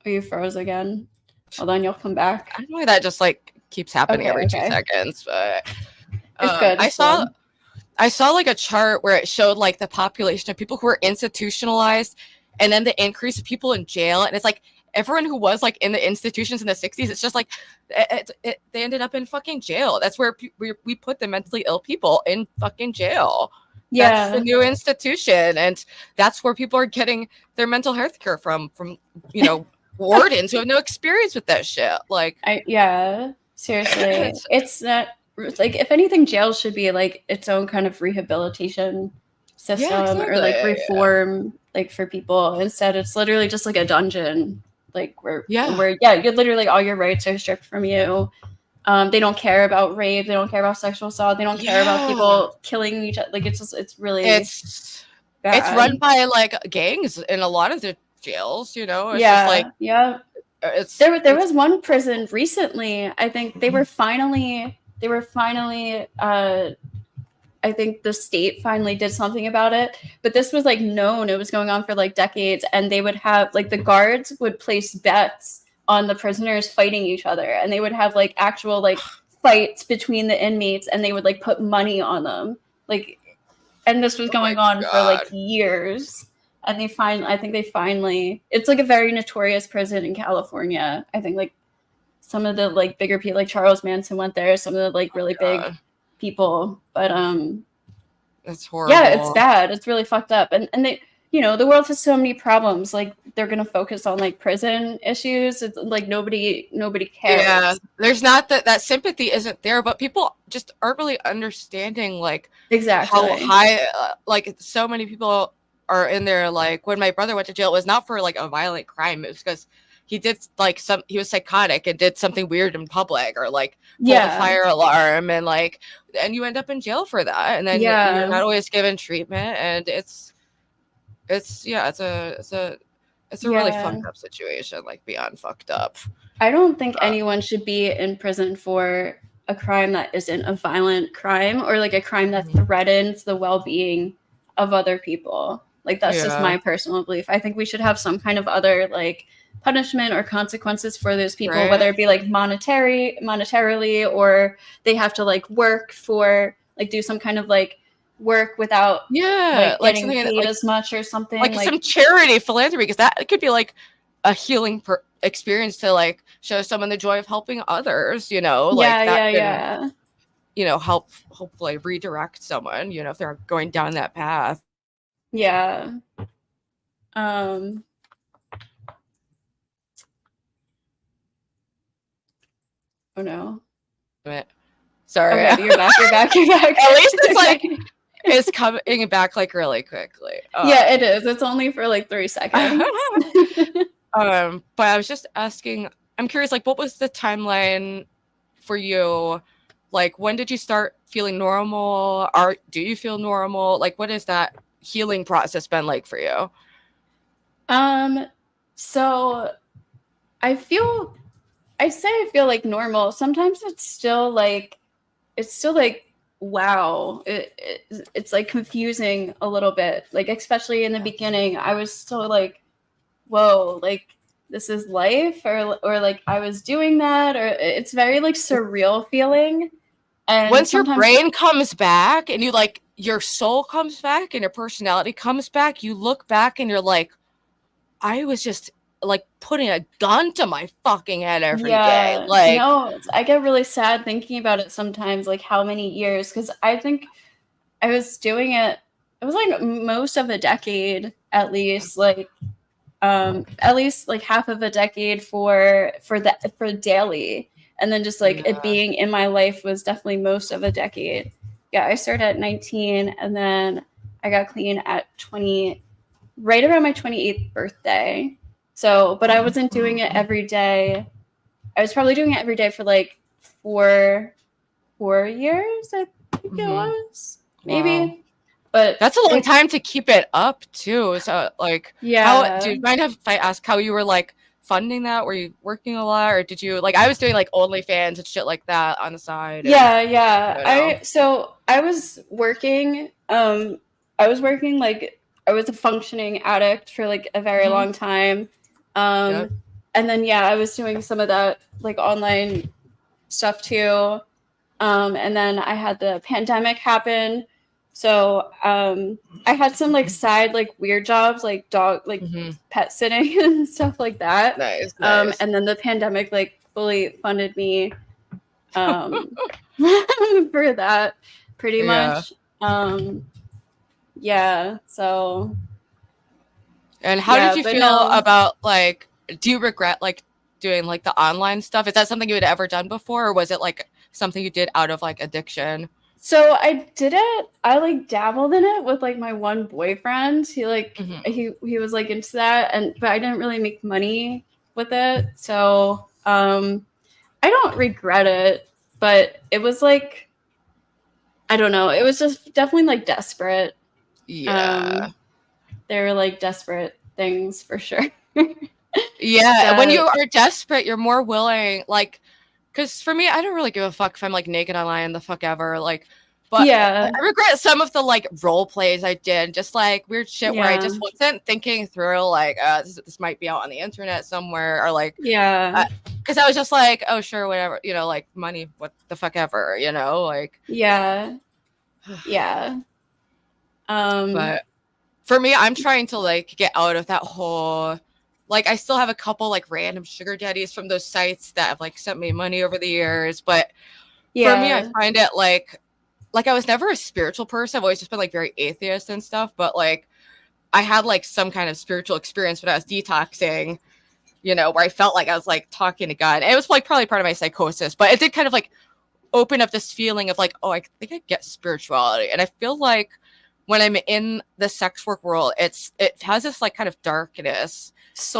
Are you froze again? Hold on, you'll come back. I don't know why that just like keeps happening every 2 seconds, but it's good. I saw like a chart where it showed like the population of people who were institutionalized and then the increase of people in jail. And it's like everyone who was like in the institutions in the 60s, it's just like they ended up in fucking jail. That's where we put the mentally ill people in fucking jail. Yeah. That's the new institution. And that's where people are getting their mental health care from, you know, wardens who have no experience with that shit. Like, yeah, seriously. It's not like, if anything, jail should be like its own kind of rehabilitation system, yeah, exactly. or like reform, like for people. Instead, it's literally just like a dungeon, like where you're literally all your rights are stripped from you. They don't care about rape. They don't care about sexual assault. They don't care about people killing each other. Like, it's really bad. It's run by like gangs in a lot of the jails, you know. It's just like, there was one prison recently. I think they were finally I think the state finally did something about it, but this was like known. It was going on for like decades, and they would have like the guards would place bets on the prisoners fighting each other, and they would have like actual like fights between the inmates, and they would like put money on them, like, and this was going on for like years. And I think they finally, it's like a very notorious prison in California. I think like some of the like bigger people, like Charles Manson went there, some of the like really big people, but it's horrible. Yeah, it's bad. It's really fucked up. And they, you know, the world has so many problems. Like, they're gonna focus on like prison issues. It's like nobody cares. Yeah, there's not that sympathy isn't there, but people just aren't really understanding like exactly how high like so many people are in there. Like when my brother went to jail, it was not for like a violent crime. It was because he did like he was psychotic and did something weird in public, or like pulled a fire alarm, and you end up in jail for that, and then you're not always given treatment, and it's a really fucked up situation, like beyond fucked up. I don't think anyone should be in prison for a crime that isn't a violent crime, or like a crime that threatens the well-being of other people. Like, that's just my personal belief. I think we should have some kind of other like punishment or consequences for those people, whether it be like monetarily, or they have to like work for like do some kind of like work without like getting paid as much, or something like some charity philanthropy, because that could be like a healing experience to like show someone the joy of helping others, you know, you know, help hopefully redirect someone, you know, if they're going down that path. Oh no. Sorry. Okay, you're back. At least it's like it's coming back like really quickly. Yeah, it is. It's only for like 3 seconds. But I was just asking, I'm curious, like, what was the timeline for you? Like, when did you start feeling normal? Or do you feel normal? Like, what has that healing process been like for you? So I feel like normal. Sometimes it's still like wow, it's like confusing a little bit, like especially in the beginning. I was still like, whoa, like this is life, or like I was doing that, or it's very like surreal feeling. And once your brain comes back and you like your soul comes back and your personality comes back, you look back and you're like, I was just like putting a gun to my fucking head every day. Like, no, I get really sad thinking about it sometimes, like how many years, because I think I was doing it was like most of a decade, at least like half of a decade for daily, and then just like it being in my life was definitely most of a decade. I started at 19, and then I got clean at 20, right around my 28th birthday. So, but I wasn't doing it every day. I was probably doing it every day for like 4 years, I think it was, maybe. Wow. But that's a long time to keep it up too. So like, do you mind if I ask how you were like funding that? Were you working a lot, or did you like, I was doing like OnlyFans and shit like that on the side? I was working, like I was a functioning addict for like a very long time. And then I was doing some of that like online stuff too. And then I had the pandemic happen. So I had some like side like weird jobs, like dog, like pet sitting and stuff like that. Nice. And then the pandemic like fully funded me for that, pretty much. Yeah. So. And how did you feel about like? Do you regret like doing like the online stuff? Is that something you had ever done before, or was it like something you did out of like addiction? So I did it. I like dabbled in it with like my one boyfriend. He like he was like into that, but I didn't really make money with it. So I don't regret it, but it was like, I don't know. It was just definitely like desperate. Yeah. They were like desperate things for sure. Yeah, when you are desperate, you're more willing, like, because for me, I don't really give a fuck if I'm like naked online, the fuck ever, like, but yeah, I regret some of the like role plays I did, just like weird shit where I just wasn't thinking through, like, this might be out on the internet somewhere, or like, because I was just like, oh sure, whatever, you know, like money, what the fuck ever, you know, like, yeah. But for me, I'm trying to like get out of that whole. Like, I still have a couple like random sugar daddies from those sites that have like sent me money over the years. But for me, I find it like I was never a spiritual person. I've always just been like very atheist and stuff. But like, I had like some kind of spiritual experience when I was detoxing, you know, where I felt like I was like talking to God. And it was like probably part of my psychosis, but it did kind of like open up this feeling of like, oh, I think I get spirituality. And I feel like when I'm in the sex work world, it has this like kind of darkness. It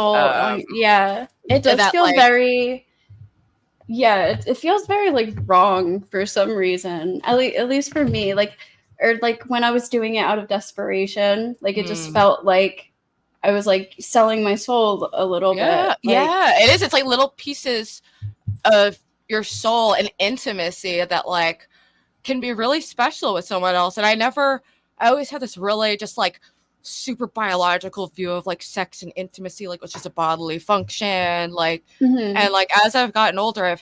does feel like, very it feels very like wrong for some reason, at least for me, like, or like when I was doing it out of desperation, like it just felt like I was like selling my soul a little bit. Like, it is. It's like little pieces of your soul and intimacy that like can be really special with someone else. And I always had this really just like super biological view of like sex and intimacy, like it's just a bodily function, like and like as I've gotten older, I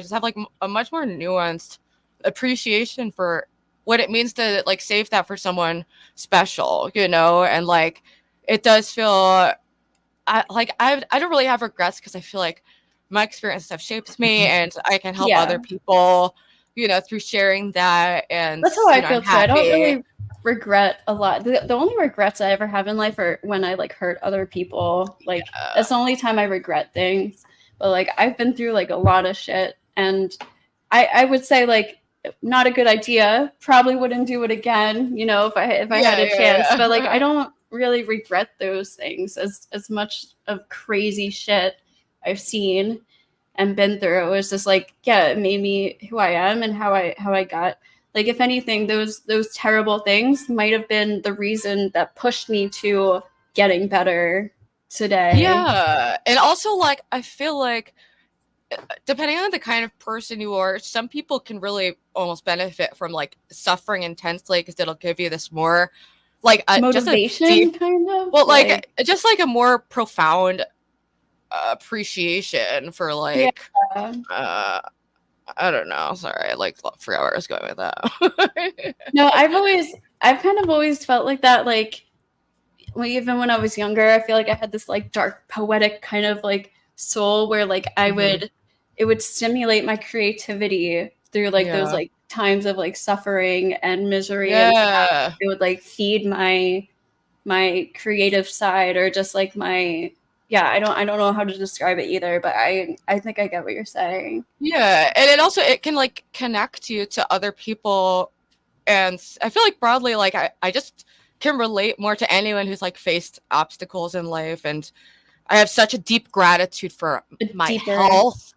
just have like a much more nuanced appreciation for what it means to like save that for someone special, you know. And like it does feel I don't really have regrets because I feel like my experiences have shaped me and I can help other people, you know, through sharing that. And that's how I feel too. I don't really regret a lot. The only regrets I ever have in life are when I like hurt other people. Like that's the only time I regret things. But like I've been through like a lot of shit, and I would say like not a good idea. Probably wouldn't do it again, you know, if I had a chance. But like I don't really regret those things as much of crazy shit I've seen and been through. It was just like, it made me who I am and how I got. Like, if anything, those terrible things might have been the reason that pushed me to getting better today. Yeah. And also, like, I feel like depending on the kind of person you are, some people can really almost benefit from like suffering intensely because it'll give you this more like motivation, just a kind of. Well, like just like a more profound appreciation for like I don't know. Sorry, I like forgot where I was going with that. No, I've kind of always felt like that. Like, even when I was younger, I feel like I had this like dark, poetic kind of like soul where like it would stimulate my creativity through like those like times of like suffering and misery. And it would like feed my creative side, or just like my. Yeah, I don't know how to describe it either, but I think I get what you're saying. Yeah, and it can like connect you to other people, and I feel like broadly, like I just can relate more to anyone who's like faced obstacles in life, and I have such a deep gratitude for my health,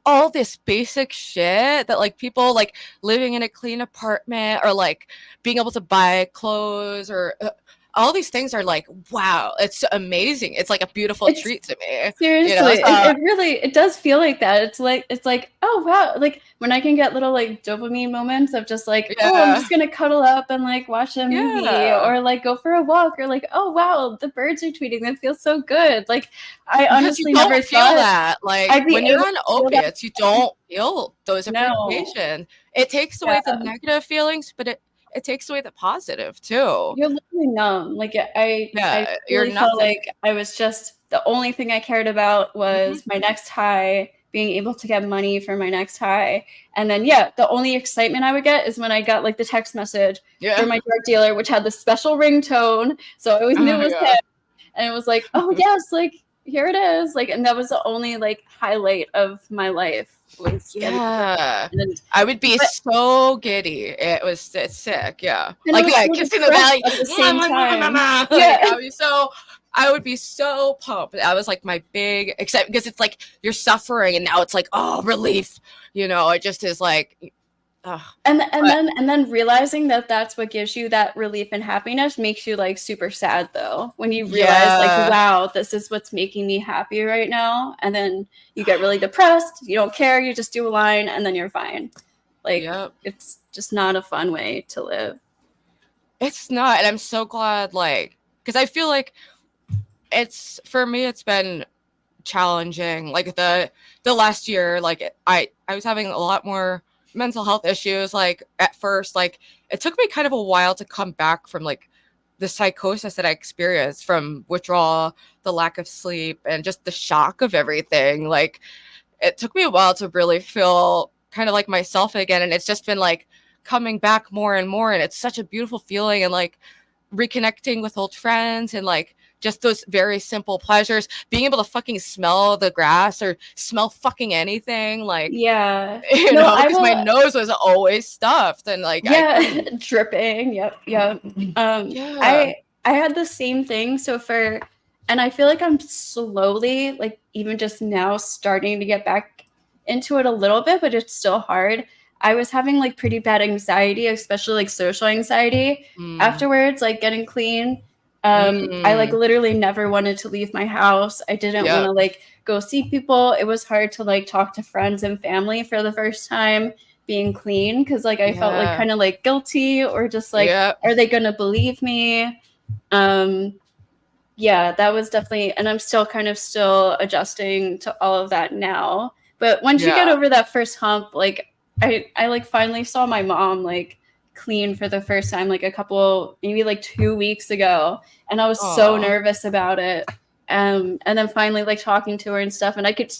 all this basic shit that like people like living in a clean apartment or like being able to buy clothes or all these things are like, wow, it's amazing. It's like a beautiful treat to me. Seriously, it really, it does feel like that. It's like, oh wow, like when I can get little like dopamine moments of just like, oh, I'm just gonna cuddle up and like watch a movie or like go for a walk or like, oh wow, the birds are tweeting. That feels so good. Like I honestly never feel that. Like when you're on opiates, you don't feel those appreciation. It takes away the negative feelings, but it takes away the positive too. You're literally numb. Like I really felt like I was just, the only thing I cared about was my next high, being able to get money for my next high. And then the only excitement I would get is when I got like the text message from my drug dealer, which had the special ringtone. So I always knew it was him. And it was like, oh yes, like here it is. Like, and that was the only like highlight of my life. I would be so giddy. It's sick. Yeah. Like kissing the belly at the same time. I would be so pumped. That was like my big, except because it's like you're suffering and now it's like, oh, relief. It just is like, and then realizing that that's what gives you that relief and happiness makes you like super sad though, when you realize like, wow, this is what's making me happy right now. And then you get really depressed, you don't care, you just do a line and then you're fine. Like it's just not a fun way to live. It's not. And I'm so glad, like, because I feel like for me it's been challenging. Like the last year, like I was having a lot more mental health issues. Like at first, like it took me kind of a while to come back from like the psychosis that I experienced from withdrawal, the lack of sleep, and just the shock of everything. Like it took me a while to really feel kind of like myself again. And it's just been like coming back more and more. And it's such a beautiful feeling, and like reconnecting with old friends and like just those very simple pleasures, being able to fucking smell the grass or smell fucking anything. Like, because my nose was always stuffed and like, dripping. Yep. I had the same thing. So and I feel like I'm slowly, like even just now starting to get back into it a little bit, but it's still hard. I was having like pretty bad anxiety, especially like social anxiety afterwards, like getting clean. I like literally never wanted to leave my house. I didn't want to like go see people. It was hard to like talk to friends and family for the first time being clean, because like I felt like kind of like guilty or just like, are they gonna believe me? That was definitely, and I'm still kind of adjusting to all of that now. But once you get over that first hump, like I like finally saw my mom like clean for the first time like maybe like 2 weeks ago, and I was so nervous about it, and then finally like talking to her and stuff, and I could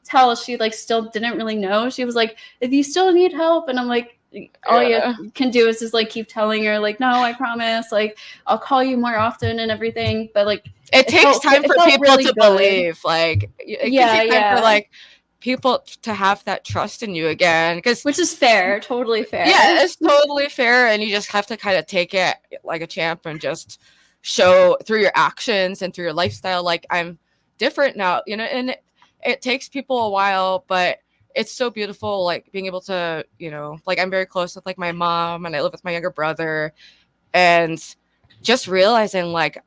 tell she like still didn't really know. She was like, if you still need help, and I'm like, all you can do is just like keep telling her like, no, I promise, like I'll call you more often and everything. But like it takes time for people really to believe, like it takes time for like people to have that trust in you again, which is fair, totally fair. Yeah, it's totally fair, and you just have to kind of take it like a champ and just show through your actions and through your lifestyle, like I'm different now, and it takes people a while, but it's so beautiful, like being able to, like I'm very close with like my mom, and I live with my younger brother, and just realizing like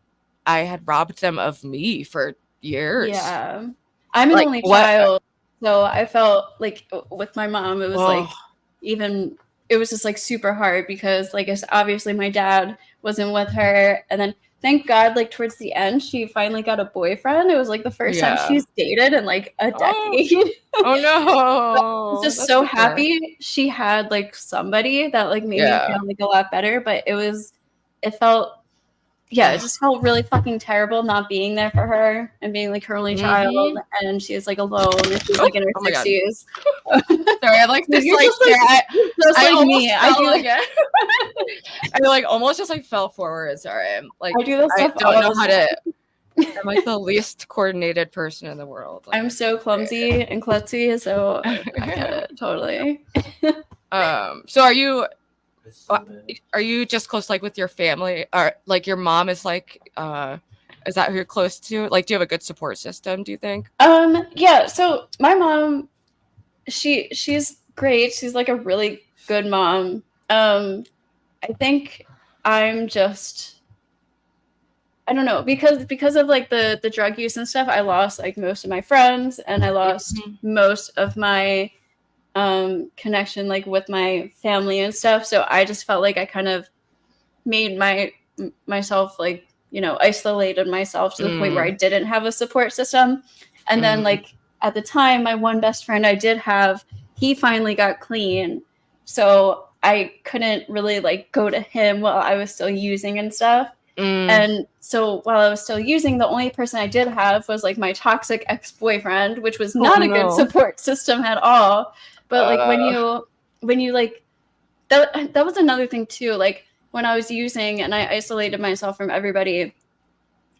I had robbed them of me for years. I'm an only child. So I felt like with my mom, it was like it was just like super hard, because like obviously my dad wasn't with her, and then thank God like towards the end she finally got a boyfriend. It was like the first time she's dated in like a decade. Oh no. I was just so happy she had like somebody that like made me feel like a lot better. But it just felt really fucking terrible not being there for her and being like her only child, and she was like alone, and she's like in her 60s. Sorry, I like this. You're like, just like me. I do like it. I like almost just like fell forward. Sorry, I'm like I do this stuff. I don't know how to. I'm like the least coordinated person in the world. Like, I'm so clumsy and klutzy, so I get it totally. So are you just close like with your family, or like your mom is like is that who you're close to? Like do you have a good support system, do you think? So my mom, she's great. She's like a really good mom. I think I'm just I don't know, because of like the drug use and stuff, I lost like most of my friends, and I lost most of my connection like with my family and stuff. So I just felt like I kind of made myself like, you know, isolated myself to the point where I didn't have a support system. And then like at the time, my one best friend I did have, he finally got clean, so I couldn't really like go to him while I was still using and stuff. And so while I was still using, the only person I did have was like my toxic ex-boyfriend, which was not a good support system at all. But like when you like that was another thing too. Like when I was using and I isolated myself from everybody,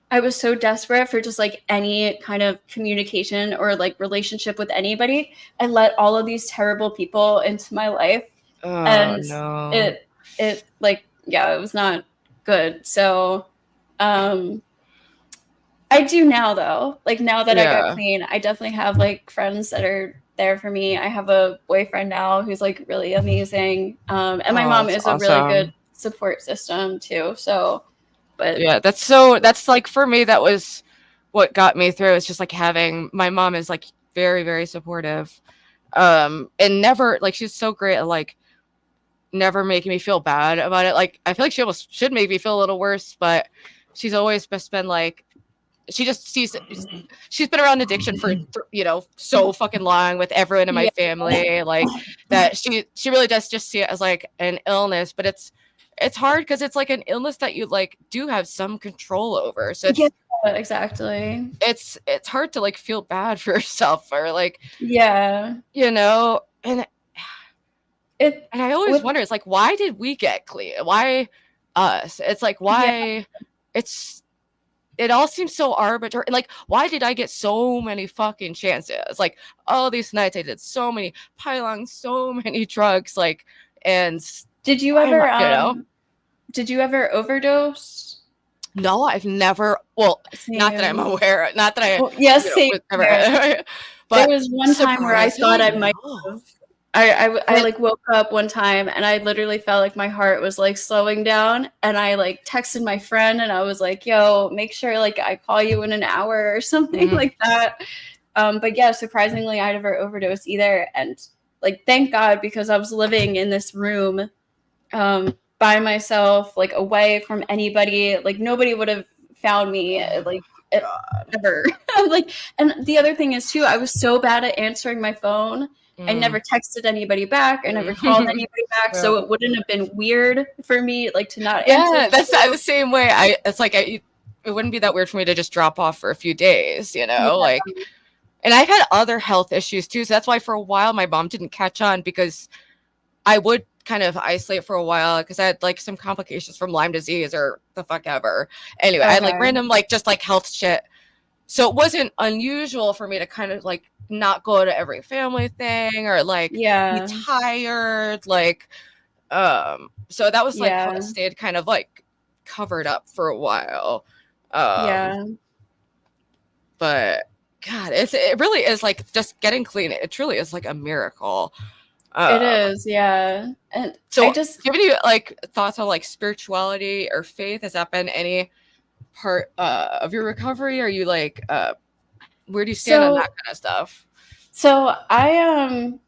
I was so desperate for just like any kind of communication or like relationship with anybody. I let all of these terrible people into my life, and it like, yeah, it was not good. So I do now though. Like now that I got clean, I definitely have like friends that are there for me. I have a boyfriend now who's like really amazing. And my mom is a really good support system too. So, but yeah, that's like for me, that was what got me through. It's just like having my mom is like very, very supportive. And never like, she's so great at like never making me feel bad about it. Like I feel like she almost should make me feel a little worse, but she's always just been like, she's been around addiction for, you know, so fucking long with everyone in my family, like that she really does just see it as like an illness, but it's hard because it's like an illness that you like do have some control over. So it's, exactly, it's hard to like feel bad for yourself or like, you know, and I always wonder, it's like, why did we get clean? Why us? It's like, why it all seems so arbitrary. Like, why did I get so many fucking chances? Like, all these nights I did so many pylons, so many drugs. Like, and did you ever, did you ever overdose? No, I've never. Well, not that I'm aware. Not that I. Well, yes, ever. But there was one time where I thought I might have. I like woke up one time and I literally felt like my heart was like slowing down, and I like texted my friend and I was like, yo, make sure like I call you in an hour or something like that. But yeah, surprisingly, I never overdosed either. And like, thank God, because I was living in this room by myself, like away from anybody. Like nobody would have found me like ever. Like, and the other thing is too, I was so bad at answering my phone. I never texted anybody back. I never called anybody back. So it wouldn't have been weird for me, like, to not answer. Yeah, that's the same way. It wouldn't be that weird for me to just drop off for a few days, you know? Like, and I've had other health issues too. So that's why for a while my mom didn't catch on, because I would kind of isolate for a while because I had like some complications from Lyme disease or the fuck ever. Anyway, I had like random, like just like health shit. So it wasn't unusual for me to kind of like not go to every family thing or like be tired. Like, so that was like how it stayed kind of like covered up for a while. But God, it really is like just getting clean. It truly is like a miracle. It is, yeah. And so I just giving you like thoughts on like spirituality or faith. Has that been any part of your recovery? Are you like where do you stand on that kind of stuff? So I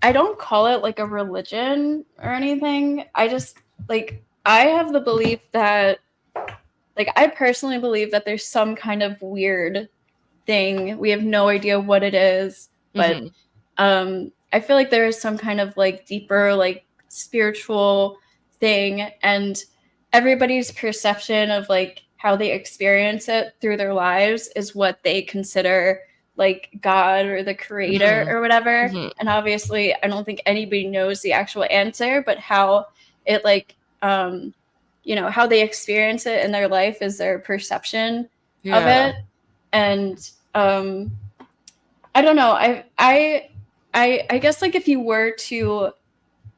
don't call it like a religion or anything. I just like, I have the belief that like, I personally believe that there's some kind of weird thing. We have no idea what it is, but I feel like there is some kind of like deeper like spiritual thing, and everybody's perception of like how they experience it through their lives is what they consider like God or the creator or whatever. And obviously I don't think anybody knows the actual answer, but how it like you know, how they experience it in their life is their perception of it. And I don't know, I guess like if you were to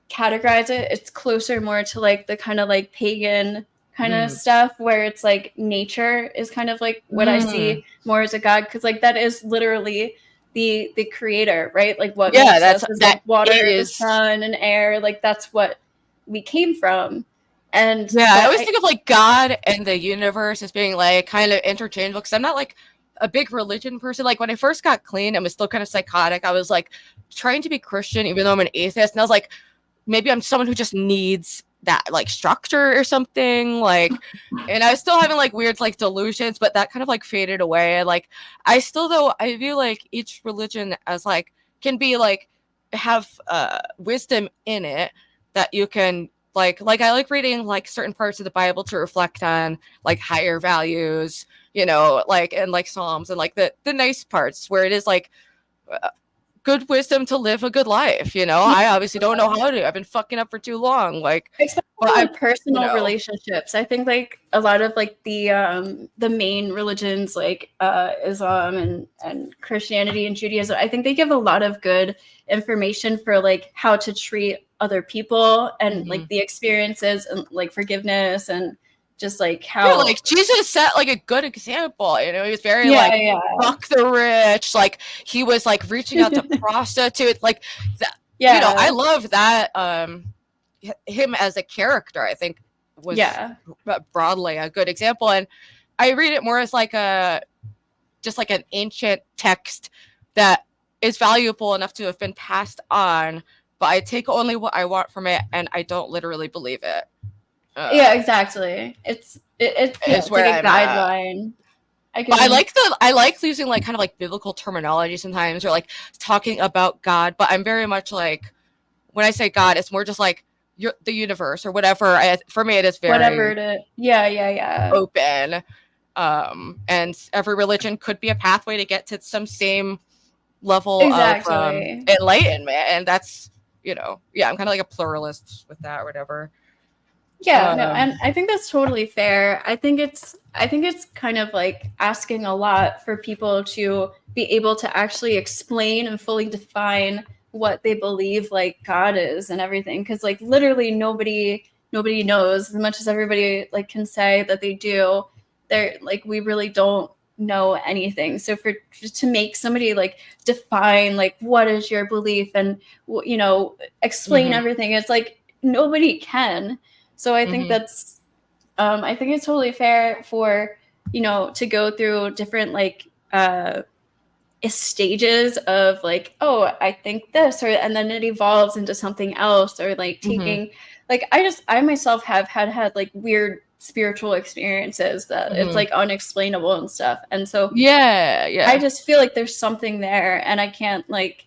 categorize it, it's closer more to like the kind of like pagan kind of stuff, where it's like nature is kind of like what I see more as a god, because like that is literally the creator, right? Like what makes us is like water, the sun, and air. Like that's what we came from. And I always think of like God and the universe as being like kind of interchangeable, because I'm not like a big religion person. Like when I first got clean and was still kind of psychotic, I was like trying to be Christian even though I'm an atheist, and I was like, maybe I'm someone who just needs that like structure or something, like, and I was still having like weird like delusions, but that kind of like faded away. And like I still, though, I view like each religion as like can be like have wisdom in it that you can like I like reading like certain parts of the Bible to reflect on like higher values, you know, like, and like Psalms and like the nice parts where it is like good wisdom to live a good life, you know. I obviously don't know how to. I've been fucking up for too long, like, especially with personal relationships. I think like a lot of like the main religions like Islam and Christianity and Judaism, I think they give a lot of good information for like how to treat other people and like the experiences and like forgiveness and just like how like Jesus set like a good example, you know. He was very fuck the rich, like he was like reaching out to prostitutes, like that, you know. I love that him as a character, I think was broadly a good example. And I read it more as like a just like an ancient text that is valuable enough to have been passed on, but I take only what I want from it and I don't literally believe it. Exactly. It's like a guideline. I like using like kind of like biblical terminology sometimes, or like talking about God, but I'm very much like, when I say God, it's more just like the universe or whatever. For me, it is very whatever it is. Open. And every religion could be a pathway to get to some same level of enlightenment, and that's, you know, I'm kind of like a pluralist with that or whatever. And I think that's totally fair. I think it's kind of like asking a lot for people to be able to actually explain and fully define what they believe like God is and everything, because like literally nobody knows. As much as everybody like can say that they do, they're like, we really don't know anything. So to make somebody like define like what is your belief and, you know, explain everything, it's like nobody can. So I think that's, I think it's totally fair for, you know, to go through different like stages of like, oh, I think this, or and then it evolves into something else, or like taking, like I myself have had like weird spiritual experiences that it's like unexplainable and stuff, and so I just feel like there's something there, and I can't like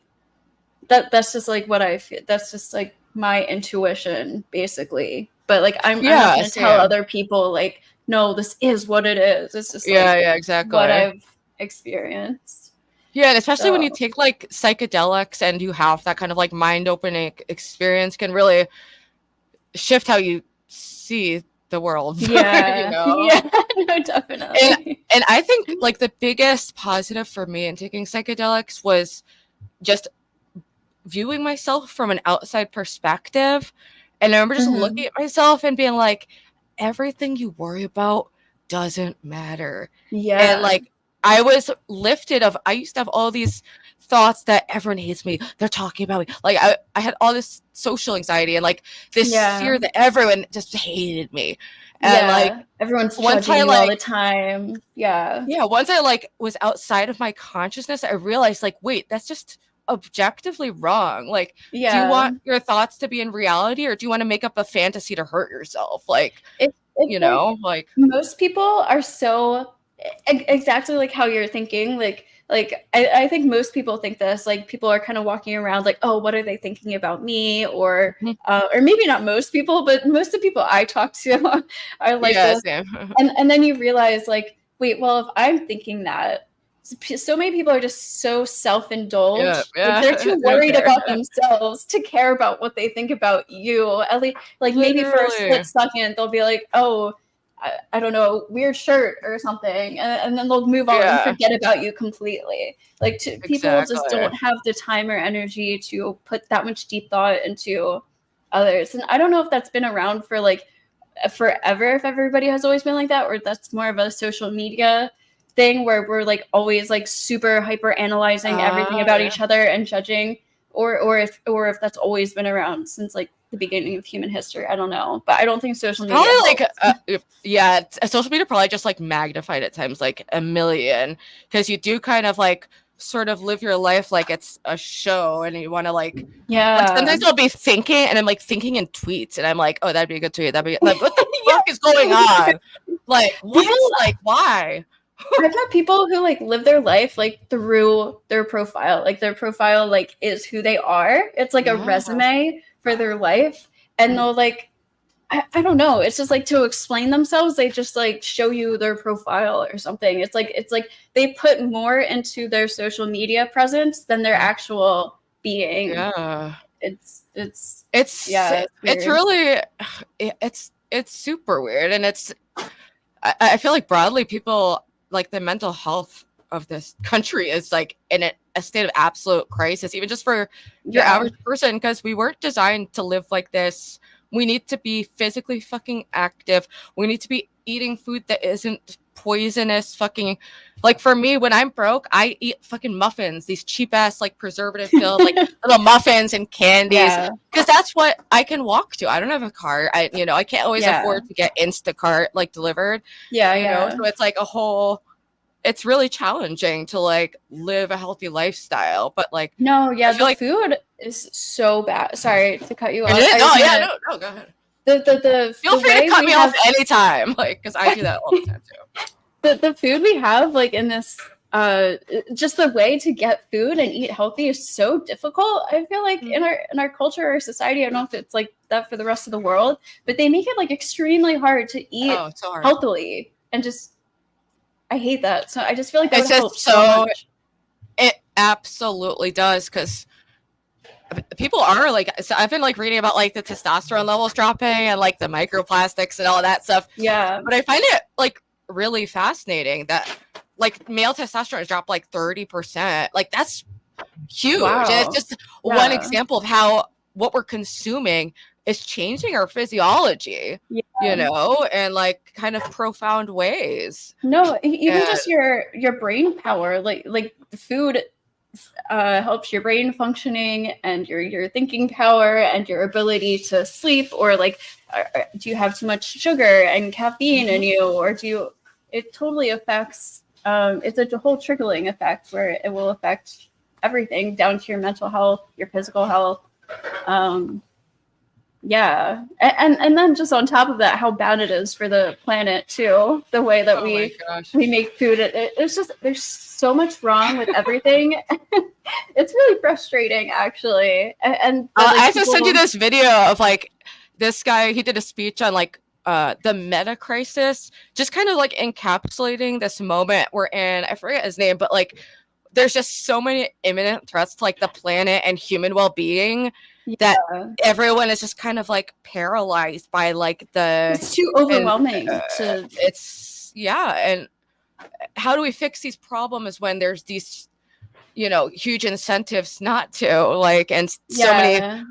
that's just like what I feel. That's just like my intuition, basically. But like I'm not going to tell other people like, no, this is what it is. It's just exactly what I've experienced. Yeah, and especially when you take like psychedelics and you have that kind of like mind-opening experience, can really shift how you see the world. Yeah, you know? Yeah, no, definitely. And I think like the biggest positive for me in taking psychedelics was just viewing myself from an outside perspective. And I remember just looking at myself and being like, everything you worry about doesn't matter. Yeah. And like, I was lifted of, I used to have all these thoughts that everyone hates me. They're talking about me. Like I had all this social anxiety and like this fear that everyone just hated me. And like everyone's judging you all the time. Yeah. Once I like was outside of my consciousness, I realized like, wait, that's just objectively wrong. Like, do you want your thoughts to be in reality, or do you want to make up a fantasy to hurt yourself? Like, you know, like most people are so exactly like how you're thinking. Like I think most people think this, like people are kind of walking around like, oh, what are they thinking about me? Or maybe not most people, but most of the people I talk to are like this. And then you realize like, wait, well, if I'm thinking that, so many people are just so self-indulged. Like they're too worried about themselves to care about what they think about you. At least, like maybe for a split second, they'll be like, "Oh, I don't know, weird shirt or something," and then they'll move on and forget about you completely. Like people just don't have the time or energy to put that much deep thought into others. And I don't know if that's been around for like forever, if everybody has always been like that, or that's more of a social media thing where we're like always like super hyper analyzing everything about each other and judging, or if that's always been around since like the beginning of human history. I don't know, but I don't think social media probably like social media probably just like magnified at times like a million, because you do kind of like sort of live your life like it's a show, and you want to like sometimes I'll be thinking and I'm like thinking in tweets and I'm like, oh, that'd be a good tweet, that'd be like, what the fuck is going on? Like what? Like why? I've met people who like live their life like through their profile. Like their profile like is who they are. It's like a resume for their life. And they'll like, I don't know. It's just like to explain themselves, they just like show you their profile or something. It's like they put more into their social media presence than their actual being. Yeah. It's really it's super weird. And I feel like broadly people like the mental health of this country is like in a state of absolute crisis, even just for your average person, because we weren't designed to live like this. We need to be physically fucking active. We need to be eating food that isn't poisonous. Fucking like for me, when I'm broke, I eat fucking muffins, these cheap ass like preservative filled like little muffins and candies, because that's what I can walk to. I don't have a car. I can't always afford to get Instacart like delivered. You know, so it's like it's really challenging to like live a healthy lifestyle, but like the food is so bad. Sorry to cut you off. No, go ahead. The feel free to cut me off anytime, like because I do that all the time too. The food we have like in this just the way to get food and eat healthy is so difficult. I feel like in our culture or society, I don't know if it's like that for the rest of the world, but they make it like extremely hard to eat healthily, and just I hate that. So I just feel like that would help so much. It absolutely does, because people are like, so I've been like reading about like the testosterone levels dropping and like the microplastics and all that stuff. Yeah. But I find it like really fascinating that like male testosterone has dropped like 30%. Like that's huge. Wow. And it's just one example of how what we're consuming is changing our physiology, you know, and like kind of profound ways. No, even just your brain power, like the food helps your brain functioning and your thinking power and your ability to sleep, or like do you have too much sugar and caffeine in you, or it totally affects it's a whole trickling effect where it will affect everything down to your mental health, your physical health. And then just on top of that, how bad it is for the planet too, the way that we make food. It's just, there's so much wrong with everything. It's really frustrating actually. And I have to send you this video of like this guy, he did a speech on like the meta crisis, just kind of like encapsulating this moment we're in. I forget his name, but like there's just so many imminent threats to like the planet and human well-being that everyone is just kind of like paralyzed by like it's too overwhelming. And how do we fix these problems when there's these, you know, huge incentives not to, like, and so many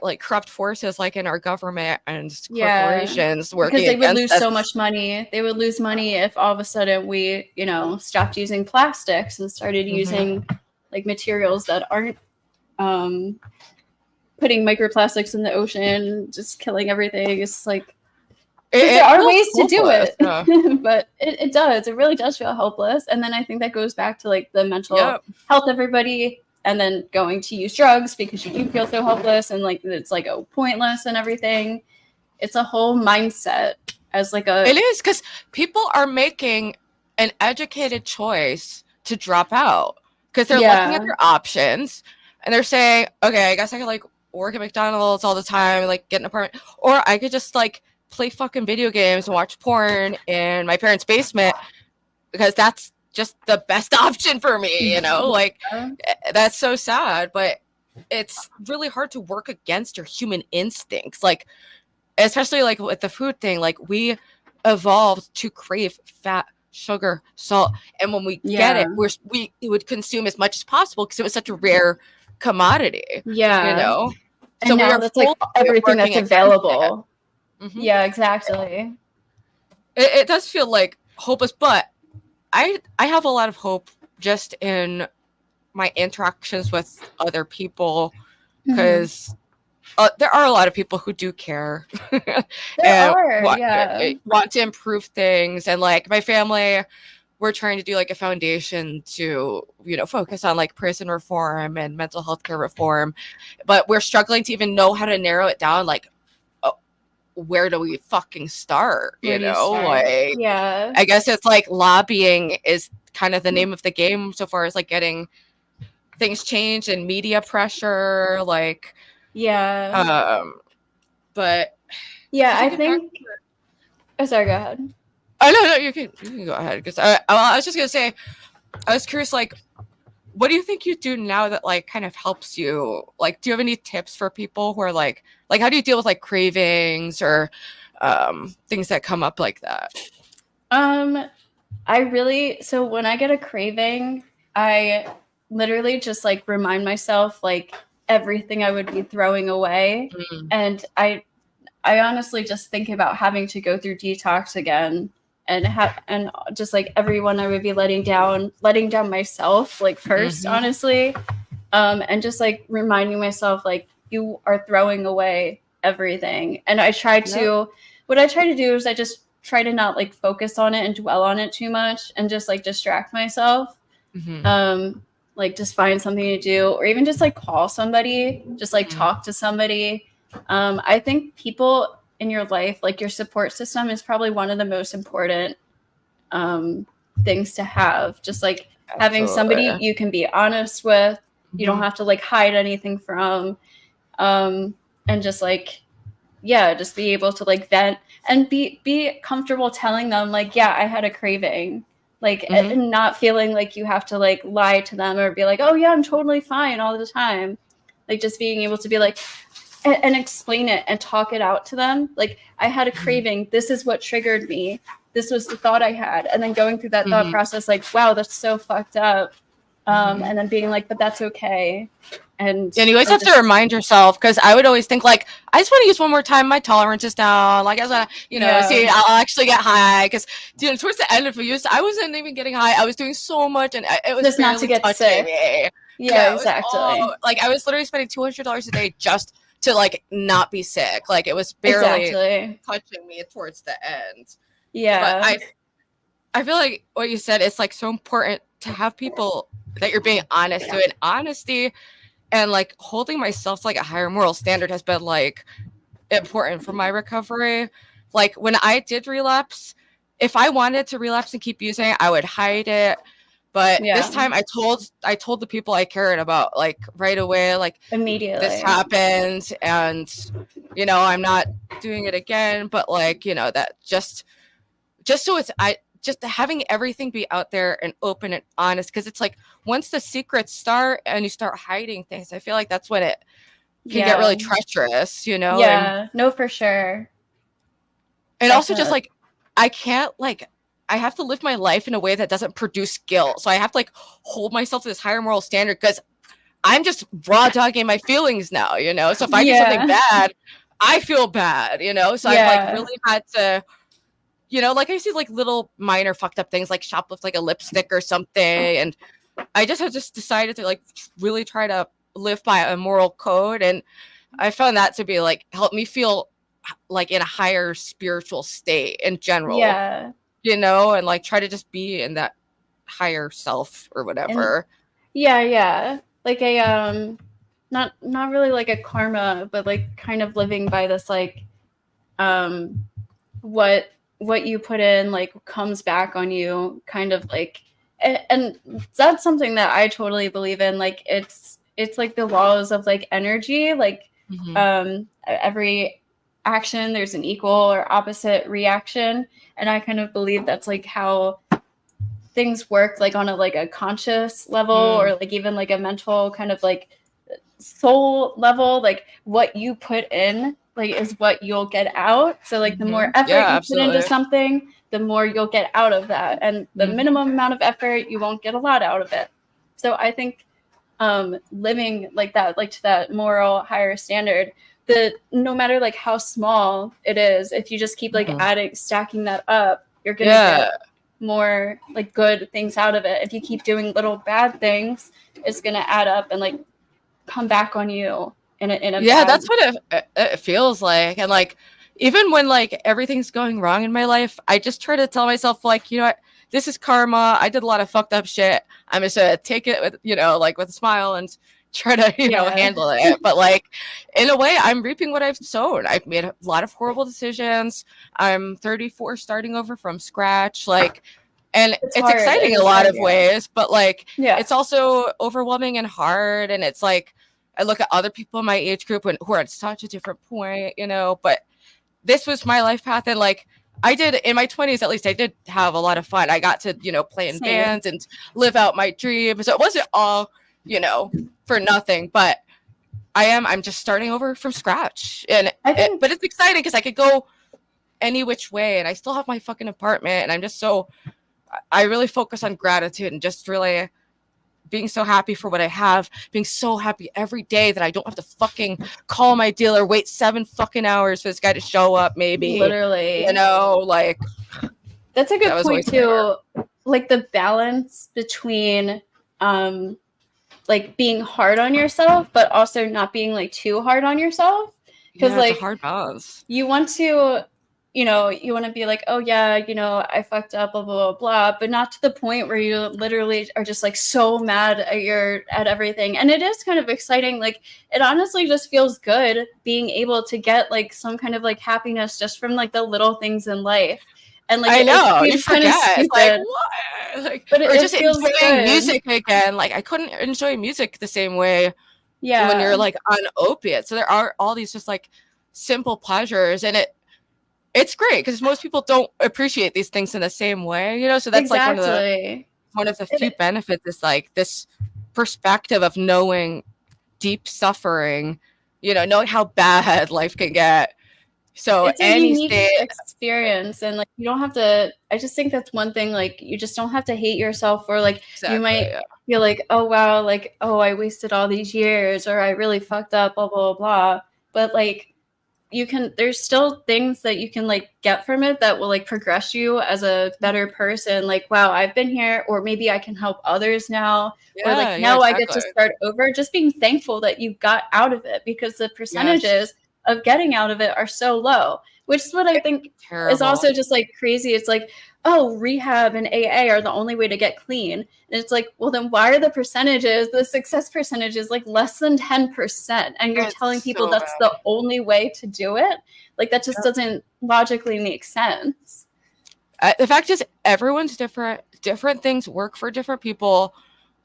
like corrupt forces like in our government and corporations working, because they would lose so much money. They would lose money if all of a sudden we, you know, stopped using plastics and started using like materials that aren't putting microplastics in the ocean, just killing everythh. It's like there are ways to do it, but it does. It really does feel helpless. And then I think that goes back to like the mental health of everybody, and then going to use drugs because you do feel so helpless and like it's like pointless and everything. It's a whole mindset as like it is, because people are making an educated choice to drop out because they're looking at their options and they're saying, okay, I guess I could like work at McDonald's all the time and like get an apartment, or I could just like play fucking video games and watch porn in my parents' basement because that's just the best option for me, you know. Like that's so sad, but it's really hard to work against your human instincts, like especially like with the food thing. Like we evolved to crave fat, sugar, salt, and when we get it, we would consume as much as possible because it was such a rare commodity, you know. And so now that's like everything that's available. Yeah, exactly. It does feel like hopeless, but I have a lot of hope just in my interactions with other people, because there are a lot of people who do care There want to improve things. And like my family, we're trying to do like a foundation to, you know, focus on like prison reform and mental health care reform. But we're struggling to even know how to narrow it down. Like, where do we fucking start? You know, like, yeah. I guess it's like lobbying is kind of the name of the game so far as like getting things changed and media pressure, like, but yeah, I think. Oh, sorry, go ahead. Oh no, you can go ahead, because I was just gonna say, I was curious, like, what do you think you do now that like kind of helps you? Like, do you have any tips for people who are like how do you deal with like cravings or things that come up like that? So when I get a craving, I literally just like remind myself like everything I would be throwing away. And I honestly just think about having to go through detox again and just like everyone I would be letting down myself like first, honestly. And just like reminding myself like you are throwing away everything. And I try to what I try to do is I just try to not like focus on it and dwell on it too much and just like distract myself. Like just find something to do, or even just like call somebody, just like talk to somebody. I think people in your life, like your support system, is probably one of the most important things to have. Just like having somebody you can be honest with, you don't have to like hide anything from, and just like, just be able to like vent and be comfortable telling them like, I had a craving, like, and not feeling like you have to like lie to them or be like, oh yeah, I'm totally fine all the time. Like just being able to be like, and explain it and talk it out to them. Like, I had a craving. This is what triggered me. This was the thought I had. And then going through that thought process, like, wow, that's so fucked up. And then being like, but that's okay. And you always have to remind yourself, because I would always think like, I just want to use one more time. My tolerance is down. Like, I want to, see, I'll actually get high. Because, towards the end of the use, I wasn't even getting high. I was doing so much, and it was just not to get sick. Me. Yeah, exactly. Like, I was literally spending $200 a day just to like not be sick. Like, it was barely touching me towards the end. Yeah. But I feel like what you said is like so important to have people that you're being honest to, and honesty and like holding myself to like a higher moral standard has been like important for my recovery. Like when I did relapse, if I wanted to relapse and keep using it, I would hide it. But this time I told the people I cared about, like right away, like immediately, this happened, and I'm not doing it again. But like, that just so it's just having everything be out there and open and honest, because it's like once the secrets start and you start hiding things, I feel like that's when it can get really treacherous, Yeah, no, for sure. And also just like, I can't like, I have to live my life in a way that doesn't produce guilt. So I have to like hold myself to this higher moral standard, because I'm just raw dogging my feelings now, So if I do something bad, I feel bad, So I've like really had to, like I see like little minor fucked up things, like shoplift like a lipstick or something. And I just have decided to like really try to live by a moral code. And I found that to be like, help me feel like in a higher spiritual state in general. Yeah. And like try to just be in that higher self or whatever. And, like a, not really like a karma, but like kind of living by this, like, what you put in like comes back on you, kind of like, and that's something that I totally believe in. Like it's like the laws of like energy, like every action there's an equal or opposite reaction, and I kind of believe that's like how things work, like on a conscious level, or like even like a mental kind of like soul level. Like what you put in like is what you'll get out. So like the more effort you put into something, the more you'll get out of that, and the minimum amount of effort, you won't get a lot out of it. So I think living like that, like to that moral higher standard, that no matter like how small it is, if you just keep like stacking that up, you're gonna get more like good things out of it. If you keep doing little bad things, it's gonna add up and like come back on you. in a yeah, bad... that's what it feels like. And like, even when like everything's going wrong in my life, I just try to tell myself like, you know what, this is karma. I did a lot of fucked up shit. I'm just gonna take it with, like with a smile and try to, handle it. But like, in a way, I'm reaping what I've sown. I've made a lot of horrible decisions. I'm 34, starting over from scratch. Like, and it's exciting in a lot of ways, but like, it's also overwhelming and hard. And it's like, I look at other people in my age group who are at such a different point, but this was my life path. And like, I did in my 20s, at least I did have a lot of fun. I got to, play in bands and live out my dreams. So it wasn't all, for nothing, but I'm just starting over from scratch. And but it's exciting because I could go any which way, and I still have my fucking apartment, and I'm just I really focus on gratitude and just really being so happy for what I have, being so happy every day that I don't have to fucking call my dealer, wait 7 fucking hours for this guy to show up, maybe. Literally. Like, that's a good point too. Like the balance between like being hard on yourself, but also not being like too hard on yourself. Because like it's a hard balance. You want to, you want to be like, oh yeah, I fucked up, blah, blah, blah, blah, but not to the point where you literally are just like so mad at everything. And it is kind of exciting. Like, it honestly just feels good being able to get like some kind of like happiness just from like the little things in life. And like, I know, you forget. It's like, what? Like, but it just enjoying good. Music again. Like, I couldn't enjoy music the same way when you're like on opiates. So there are all these just like simple pleasures, and it's great because most people don't appreciate these things in the same way, so that's like one of the few benefits is like this perspective of knowing deep suffering, knowing how bad life can get. So it's a unique experience, and like you don't have to. I just think that's one thing. Like you just don't have to hate yourself, or like you might feel like, oh wow, like I wasted all these years, or I really fucked up, blah blah blah. But like there's still things that you can like get from it that will like progress you as a better person. Like, wow, I've been here, or maybe I can help others now, or like now I get to start over. Just being thankful that you got out of it, because the percentages of getting out of it are so low, which is what I think is also just like crazy. It's like, oh, rehab and AA are the only way to get clean. And it's like, well, then why are the success percentages like less than 10%? And you're telling people that's the only way to do it? Like, that just doesn't logically make sense. The fact is, everyone's different. Different things work for different people.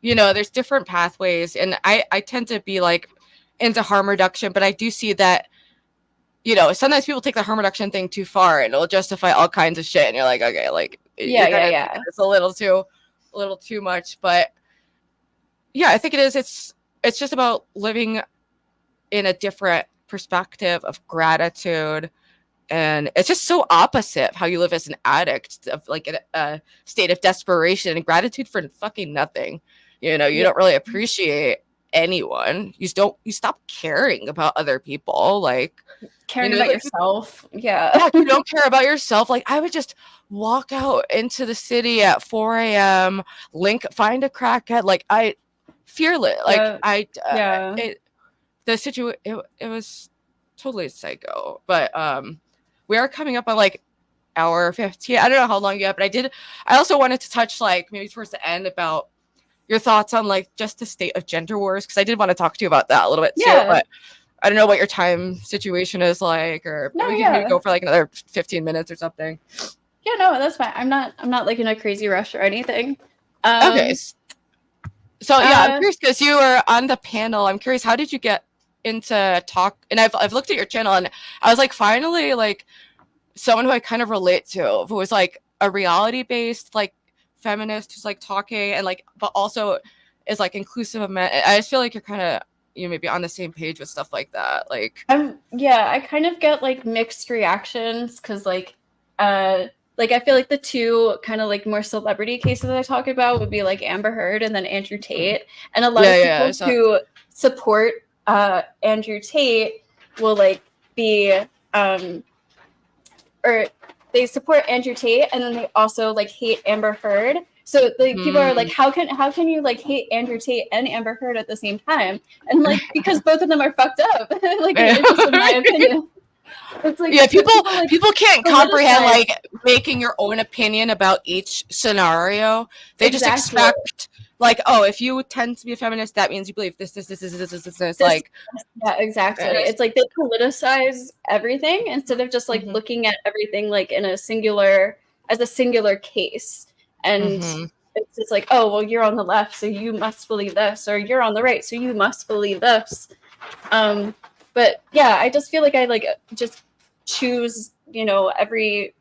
There's different pathways. And I tend to be like into harm reduction, but I do see that sometimes people take the harm reduction thing too far, and it'll justify all kinds of shit. And you're like, okay, like, it's a little too much. But yeah, I think it is. It's just about living in a different perspective of gratitude. And it's just so opposite of how you live as an addict, of like a state of desperation and gratitude for fucking nothing. You don't really appreciate anyone. You stop caring about other people, like caring about yourself. You don't care about yourself. Like, I would just walk out into the city at 4 a.m, find a crackhead, like I fearless, like it was totally psycho. But we are coming up on like hour 15. I don't know how long you have, but I also wanted to touch like maybe towards the end about your thoughts on like just the state of gender wars, because I did want to talk to you about that a little bit too. But I don't know what your time situation is like, or we can maybe go for like another 15 minutes or something. Yeah, no, that's fine. I'm not like in a crazy rush or anything. Okay. So I'm curious because you were on the panel. I'm curious, how did you get into talk? And I've looked at your channel, and I was like, finally, like someone who I kind of relate to, who was like a reality based like feminist who's like talking and like, but also is like inclusive of men. I just feel like you're kind of maybe on the same page with stuff like that. Like, I kind of get like mixed reactions, because like I feel like the two kind of like more celebrity cases I talk about would be like Amber Heard and then Andrew Tate, and a lot of people who support Andrew Tate will like be or they support Andrew Tate, and then they also like hate Amber Heard. So like people are like, how can you like hate Andrew Tate and Amber Heard at the same time? And like because both of them are fucked up. Like it's just in my opinion. It's like people can't comprehend like making your own opinion about each scenario. They just expect like, oh, if you tend to be a feminist, that means you believe this. Like, yeah, exactly. It's like they politicize everything instead of just like looking at everything like in a singular case. And it's just like, oh, well, you're on the left, so you must believe this, or you're on the right, so you must believe this. But yeah, I just feel like I like just choose, you know, every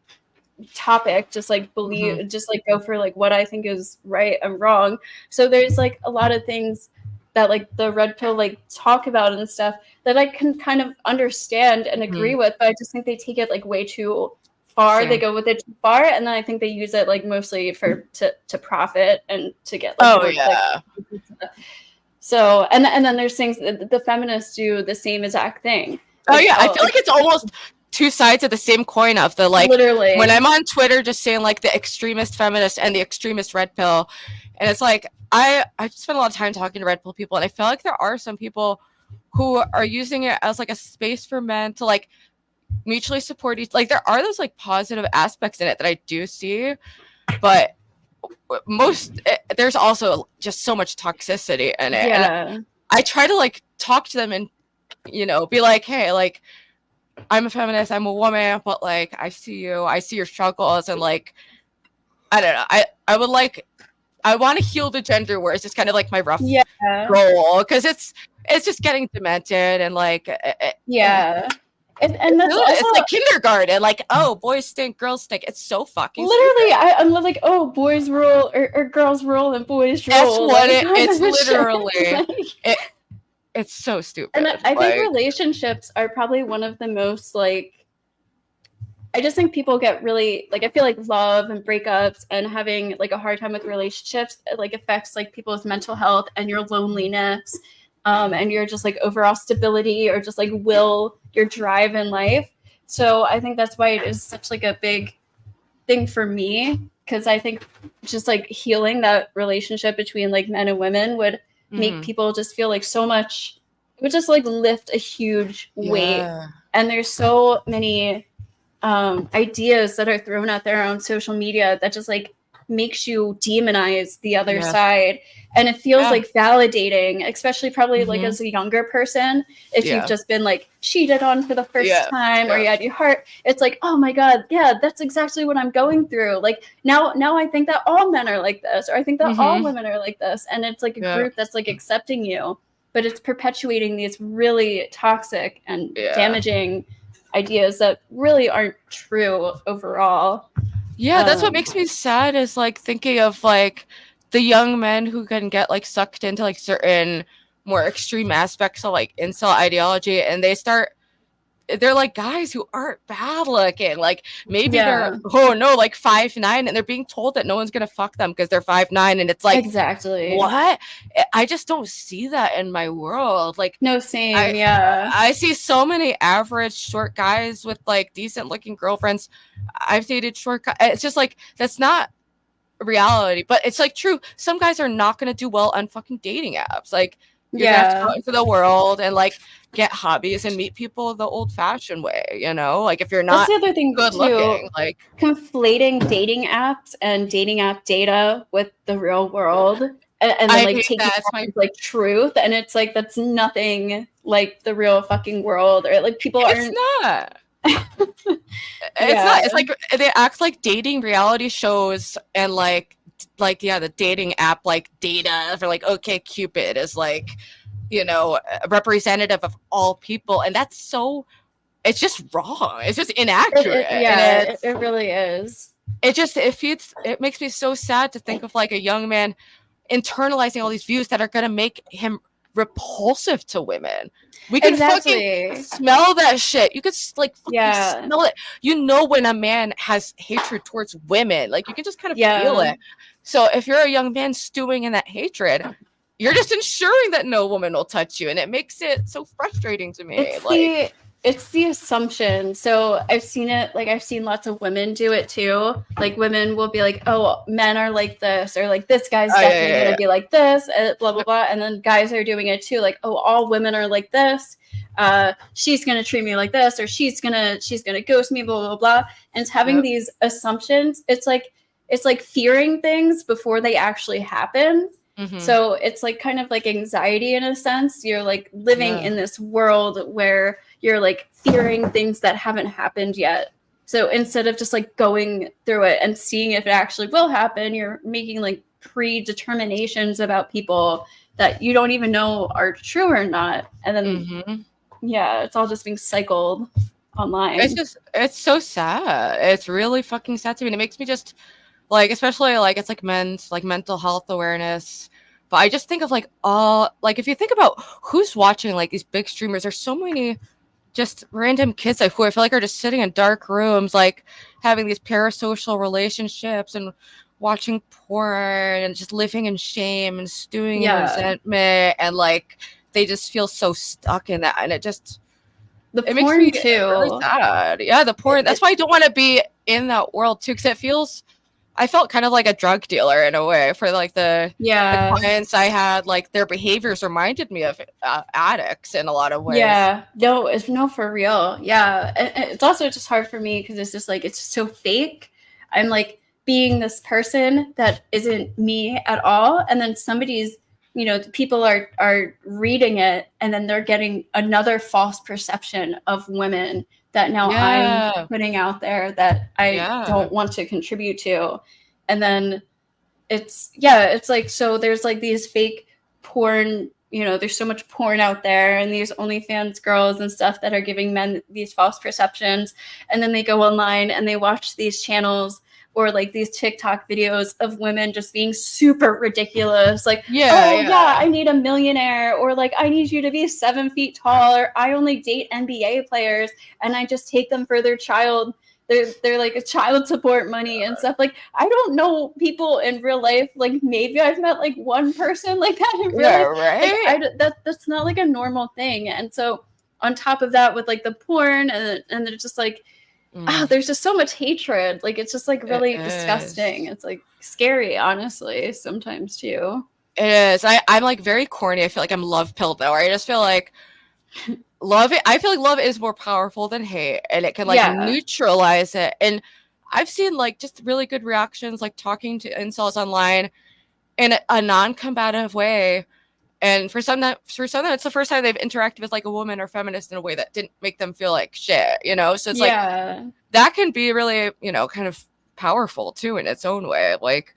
topic, just like believe, just like go for like what I think is right and wrong. So there's like a lot of things that like the red pill like talk about and stuff that I can kind of understand and agree with, but I just think they take it like way too far. They go with it too far, and then I think they use it like mostly for to profit and to get like, like, so and then there's things that the feminists do the same exact thing. Like, I feel like it's almost two sides of the same coin of the like literally when I'm on Twitter just saying like the extremist feminist and the extremist red pill, and it's like I spend a lot of time talking to red pill people, and I feel like there are some people who are using it as like a space for men to like mutually support each, like there are those like positive aspects in it that I do see, but there's also just so much toxicity in it. And I try to like talk to them and, you know, be like, hey, like I'm a feminist, I'm a woman, but like I see your struggles, and like I don't know, I want to heal the gender wars. It's kind of like my rough goal, because it's just getting demented and like and that's also, it's like kindergarten, like, oh, boys stink, girls stink. It's so fucking literally I'm like, oh, boys rule or girls rule and boys rule. That's what it's literally it's so stupid. And I think relationships are probably one of the most like, I just think people get really like, I feel like love and breakups and having like a hard time with relationships like affects like people's mental health and your loneliness, and your just like overall stability or just like your drive in life. So I think that's why it is such like a big thing for me, because I think just like healing that relationship between like men and women would make people just feel like so much, it would just like lift a huge weight. And there's so many ideas that are thrown out there on social media that just like makes you demonize the other side, and it feels like validating, especially probably like as a younger person, if you've just been like cheated on for the first time or you had your heart, it's like, oh my god, that's exactly what I'm going through. Like now I think that all men are like this, or I think that all women are like this, and it's like a group that's like accepting you, but it's perpetuating these really toxic and damaging ideas that really aren't true overall. That's what makes me sad, is like thinking of like the young men who can get like sucked into like certain more extreme aspects of like incel ideology, and they're like guys who aren't bad looking, like maybe they're like 5'9", and they're being told that no one's gonna fuck them because they're 5'9", and it's like, exactly what? I just don't see that in my world. Like no, same. I see so many average short guys with like decent looking girlfriends. I've dated short guys. It's just like, that's not reality, but it's like true. Some guys are not gonna do well on fucking dating apps. Like you're gonna have to go into the world and like get hobbies and meet people the old-fashioned way, you know? Like if you're not that's the other thing good looking, like conflating dating apps and dating app data with the real world, and then like taking like truth, and it's like that's nothing like the real fucking world, or like people aren't. Not. It's not. It's like they act like dating reality shows and like the dating app like data for like OkCupid is like, you know, representative of all people, and that's so, it's just wrong. It's just inaccurate. It really is. It makes me so sad to think of like a young man internalizing all these views that are gonna make him repulsive to women. We can fucking smell that shit. You could like fucking smell it. You know when a man has hatred towards women, like you can just kind of feel it. So if you're a young man stewing in that hatred, you're just ensuring that no woman will touch you, and it makes it so frustrating to me. it's the assumption. So I've seen it, like I've seen lots of women do it too. Like women will be like, oh, men are like this, or like this guy's definitely gonna be like this, blah blah blah. And then guys are doing it too, like, oh, all women are like this. She's gonna treat me like this, or she's gonna ghost me, blah blah blah. And it's having these assumptions. It's like fearing things before they actually happen. So it's like kind of like anxiety in a sense. You're like living in this world where you're like fearing things that haven't happened yet. So instead of just like going through it and seeing if it actually will happen, you're making like predeterminations about people that you don't even know are true or not. And then, it's all just being cycled online. It's so sad. It's really fucking sad to me. And it makes me just like, especially like, it's like men's like mental health awareness. But I just think of like all, like if you think about who's watching like these big streamers, there's so many just random kids who I feel like are just sitting in dark rooms, like having these parasocial relationships and watching porn and just living in shame and stewing in resentment, and like they just feel so stuck in that, and it porn makes me too really sad. Yeah, the porn. That's why I don't want to be in that world too, because I felt kind of like a drug dealer in a way for like the clients I had. Like their behaviors reminded me of addicts in a lot of ways. Yeah, no, for real. Yeah, it's also just hard for me because it's just like, it's just so fake. I'm like being this person that isn't me at all, and then somebody's, people are reading it, and then they're getting another false perception of women that now I'm putting out there that I don't want to contribute to. And then it's like, so there's like these fake porn, there's so much porn out there, and these OnlyFans girls and stuff that are giving men these false perceptions. And then they go online and they watch these channels or like these TikTok videos of women just being super ridiculous. Like, I need a millionaire, or like, I need you to be 7 feet tall, or I only date NBA players and I just take them for their child. They're like a child support money and stuff. Like, I don't know people in real life. Like maybe I've met like one person like that in real life. Right. Like, that's not like a normal thing. And so on top of that, with like the porn and they're just like, there's just so much hatred. Like, it's just like really disgusting. It's like scary, honestly, sometimes too. It is. I'm like very corny. I feel like I'm love pilled though. I just feel like I feel like love is more powerful than hate, and it can like neutralize it. And I've seen like just really good reactions, like talking to incels online in a non-combative way. And for some it's the first time they've interacted with like a woman or feminist in a way that didn't make them feel like shit, So it's like that can be really, kind of powerful too in its own way. Like,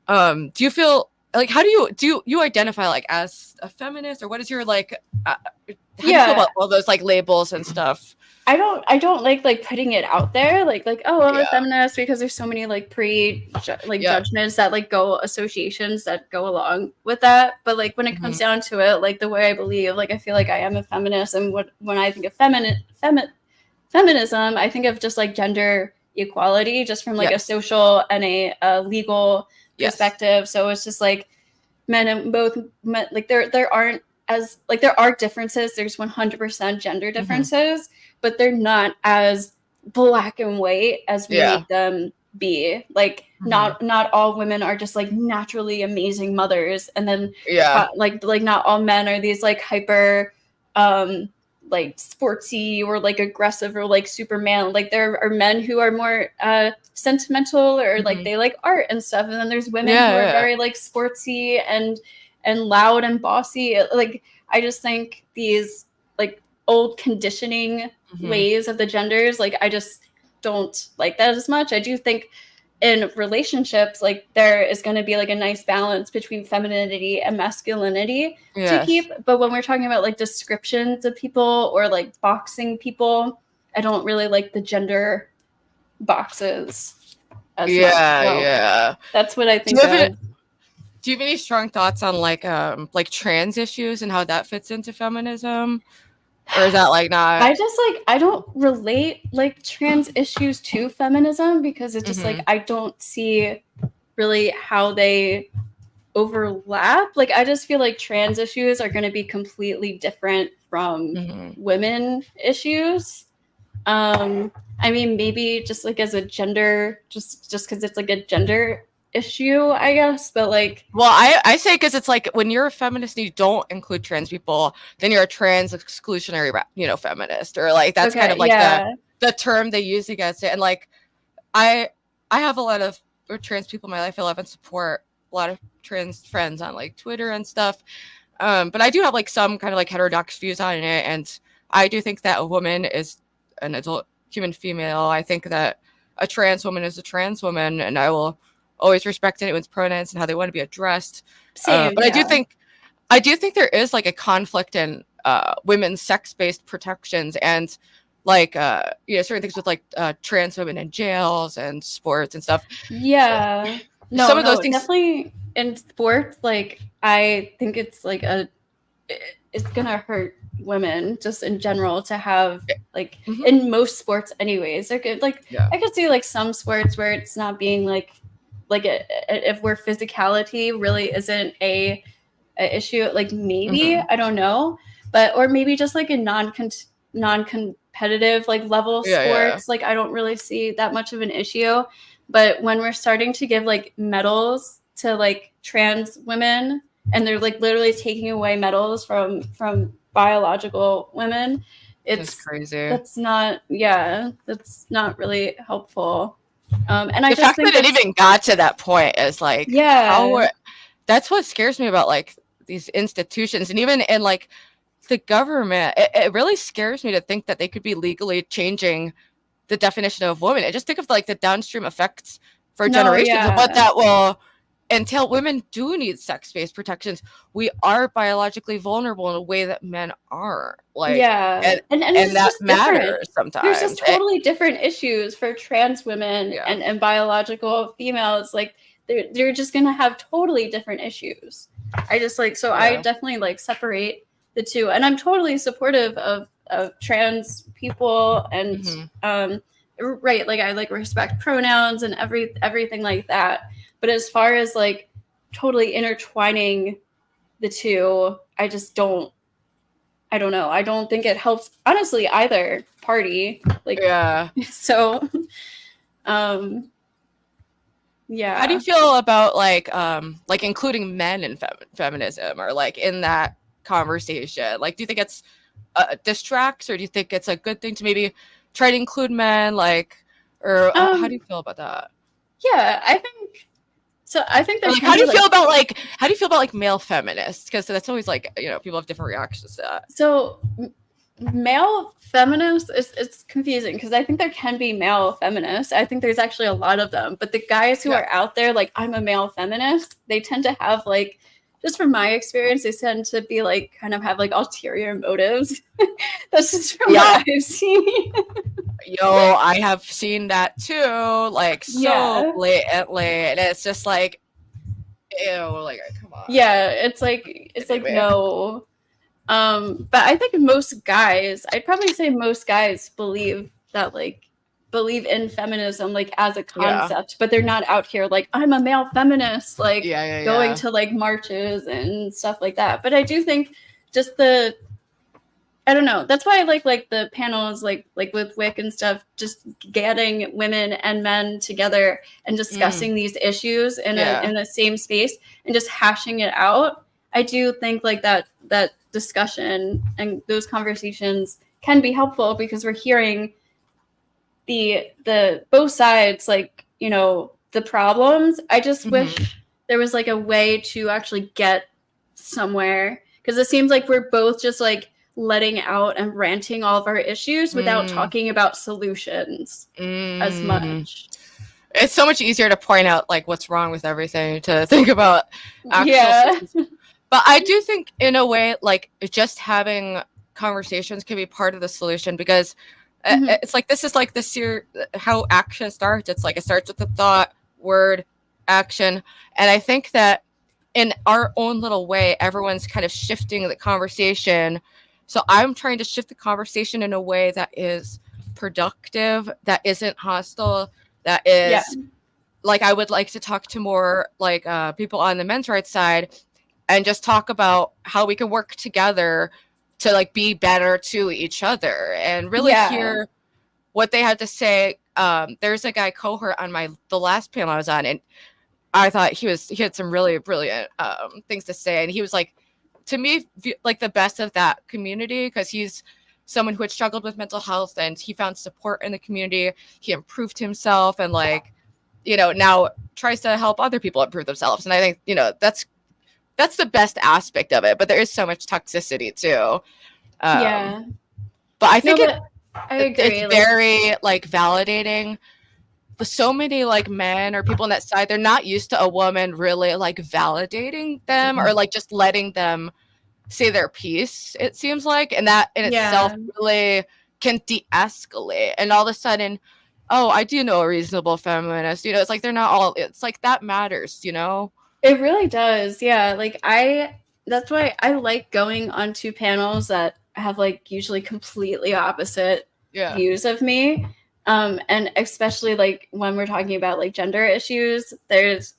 do you feel like, how do you identify like as a feminist, or what is your like, how do you feel about all those like labels and stuff? I don't like putting it out there like oh, I'm a feminist, because there's so many like judgments that like associations that go along with that. But like when it comes down to it, like the way I believe, like I feel like I am a feminist, and when I think of feminism, I think of just like gender equality, just from like a social and a legal perspective. So it's just like men and both men, like there aren't as like, there are differences. There's 100% gender differences, but they're not as black and white as we make them be. Like not all women are just like naturally amazing mothers, and then like not all men are these like hyper like sportsy or like aggressive or like Superman. Like there are men who are more sentimental, or like they like art and stuff, and then there's women who are very like sportsy and loud and bossy. Like I just think these like old conditioning ways of the genders, like I just don't like that as much. I do think in relationships, like there is going to be like a nice balance between femininity and masculinity to keep. But when we're talking about like descriptions of people or like boxing people, I don't really like the gender boxes as much. So that's what I think. Do you have any strong thoughts on like trans issues and how that fits into feminism? Or is that like not? I don't relate like trans issues to feminism, because it's just like I don't see really how they overlap. Like I just feel like trans issues are going to be completely different from women issues. I mean, maybe just like as a gender, just because it's like a gender issue, I guess. But like, well, I say because it's like when you're a feminist and you don't include trans people, then you're a trans exclusionary, feminist, or like that's kind of like the term they use against it. And like, I have a lot of trans people in my life. I love and support a lot of trans friends on like Twitter and stuff. But I do have like some kind of like heterodox views on it, and I do think that a woman is an adult human female. I think that a trans woman is a trans woman, and I will always respect anyone's pronouns and how they want to be addressed. Same, but I do think there is like a conflict in women's sex-based protections and like certain things with like trans women in jails and sports and stuff. Yeah, some of those things definitely in sports. Like I think it's like it's gonna hurt women just in general to have like in most sports anyways. They're good. Like I could see like some sports where it's not being like if where physicality really isn't a issue, like maybe I don't know, but or maybe just like a non-competitive like level sports, like I don't really see that much of an issue. But when we're starting to give like medals to like trans women, and they're like literally taking away medals from biological women, it's crazy. That's not really helpful. And I the just fact think that it even got to that point is like, that's what scares me about like these institutions, and even in like the government, it really scares me to think that they could be legally changing the definition of woman. I just think of like the downstream effects for generations of what that will entail. Women do need sex-based protections. We are biologically vulnerable in a way that men are. Like, and that matters sometimes. There's just totally different issues for trans women and biological females. Like they're just gonna have totally different issues. I just like I definitely like separate the two, and I'm totally supportive of trans people and like I like respect pronouns and everything like that. But as far as like totally intertwining the two, I don't know. I don't think it helps, honestly, either party. Like, so, How do you feel about like including men in feminism or like in that conversation? Like, do you think it's distracts, or do you think it's a good thing to maybe try to include men? Like, or how do you feel about that? Yeah, I think so. I think like, how do you feel about like male feminists? Because that's always like people have different reactions to that. So male feminists, it's confusing because I think there can be male feminists. I think there's actually a lot of them, but the guys who are out there like I'm a male feminist, they tend to have like, just from my experience, they tend to be like kind of have like ulterior motives. That's just from what I've seen. I have seen that too, like so blatantly, and it's just like, ew, like come on. Yeah, it's like no. But I think most guys, I'd probably say most guys believe in feminism like as a concept, but they're not out here like I'm a male feminist, like going to like marches and stuff like that. But I do think just I don't know. That's why I like the panels like with WIC and stuff, just getting women and men together and discussing these issues in the same space and just hashing it out. I do think like that discussion and those conversations can be helpful because we're hearing the both sides, like, the problems. I just wish there was like a way to actually get somewhere, because it seems like we're both just like letting out and ranting all of our issues without talking about solutions as much. It's so much easier to point out like what's wrong with everything to think about actual solutions. But I do think in a way like just having conversations can be part of the solution, because it's like this is like how action starts. It's like it starts with the thought, word, action. And I think that in our own little way, everyone's kind of shifting the conversation. So I'm trying to shift the conversation in a way that is productive, that isn't hostile, that is like I would like to talk to more like people on the men's rights side and just talk about how we can work together to like be better to each other and really hear what they had to say. There's a guy cohort on the last panel I was on, and I thought he had some really brilliant things to say, and he was like, to me, like the best of that community, because he's someone who had struggled with mental health and he found support in the community. He improved himself and like, you know, now tries to help other people improve themselves. And I think, you know, that's the best aspect of it, but there is so much toxicity too. But I think I agree. It's very like validating. So many like men or people on that side, they're not used to a woman really like validating them or like just letting them say their piece, it seems like, and that in itself really can de-escalate. And all of a sudden, oh, I do know a reasonable feminist, you know, it's like they're not all, it's like that matters, you know. It really does. Yeah, like that's why I like going onto panels that have like usually completely opposite views of me, and especially like when we're talking about like gender issues. There's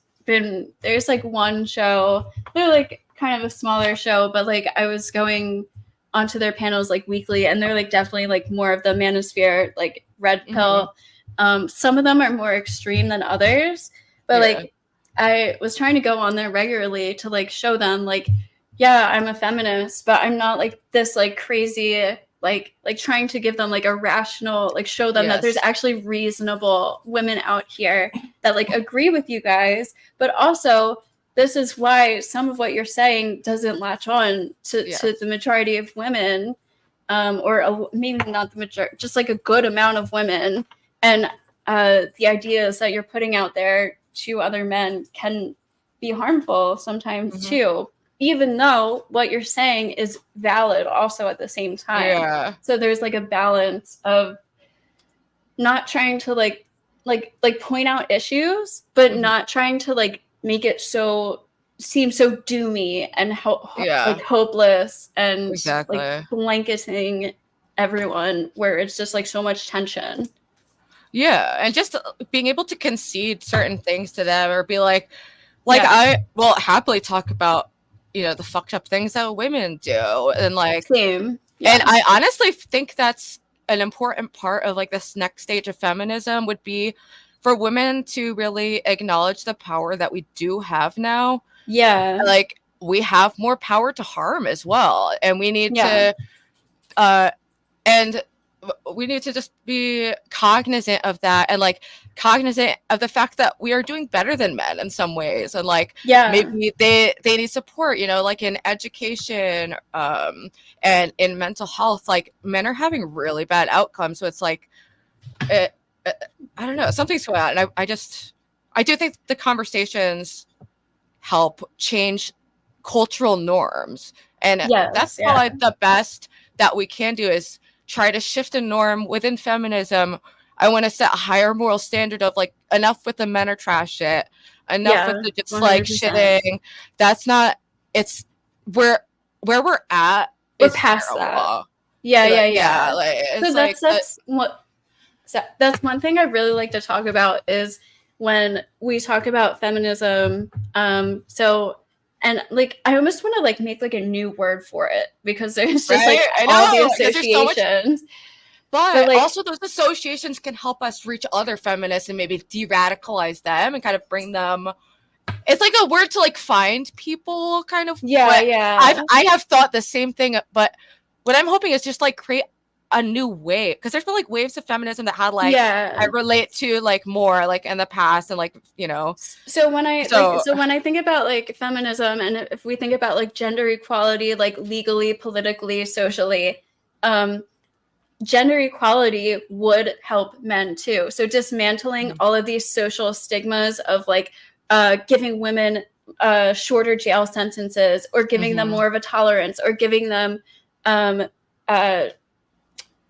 like one show, they're like kind of a smaller show, but like I was going onto their panels like weekly, and they're like definitely like more of the manosphere, like red pill. Some of them are more extreme than others, but like I was trying to go on there regularly to like show them like, yeah, I'm a feminist, but I'm not like this like crazy, like trying to give them like a rational, like show them that there's actually reasonable women out here that like agree with you guys, but also this is why some of what you're saying doesn't latch on to the majority of women, or maybe not the majority, just like a good amount of women. And the ideas that you're putting out there to other men can be harmful sometimes too, even though what you're saying is valid also at the same time. Yeah. So there's like a balance of not trying to like point out issues, but not trying to like make it seem so doomy and like hopeless and like blanketing everyone where it's just like so much tension. Yeah, and just being able to concede certain things to them or be like I will happily talk about, you know, the fucked up things that women do and like same. And I honestly think that's an important part of like this next stage of feminism would be for women to really acknowledge the power that we do have now. Yeah. Like we have more power to harm as well. And we need to we need to just be cognizant of that and like cognizant of the fact that we are doing better than men in some ways. And like maybe they need support, you know, like in education and in mental health, like men are having really bad outcomes. So it's like, I don't know, something's going on. And I do think the conversations help change cultural norms. And that's probably the best that we can do is try to shift a norm within feminism. I want to set a higher moral standard of like enough with the men are trash shit, enough with the just 100%. Like shitting. That's not. It's where we're at. We're past that. Yeah. Like, so that's one thing I really like to talk about is when we talk about feminism. And like I almost want to like make like a new word for it because there's just like all the associations. But like, also those associations can help us reach other feminists and maybe de-radicalize them and kind of bring them. It's like a word to like find people kind of. I have thought the same thing, but what I'm hoping is just like create a new wave, because there's been like waves of feminism that had like I relate to like more like in the past and like, you know. So when I when I think about like feminism and if we think about like gender equality, like legally, politically, socially, gender equality would help men too. So dismantling all of these social stigmas of like giving women shorter jail sentences or giving them more of a tolerance or giving them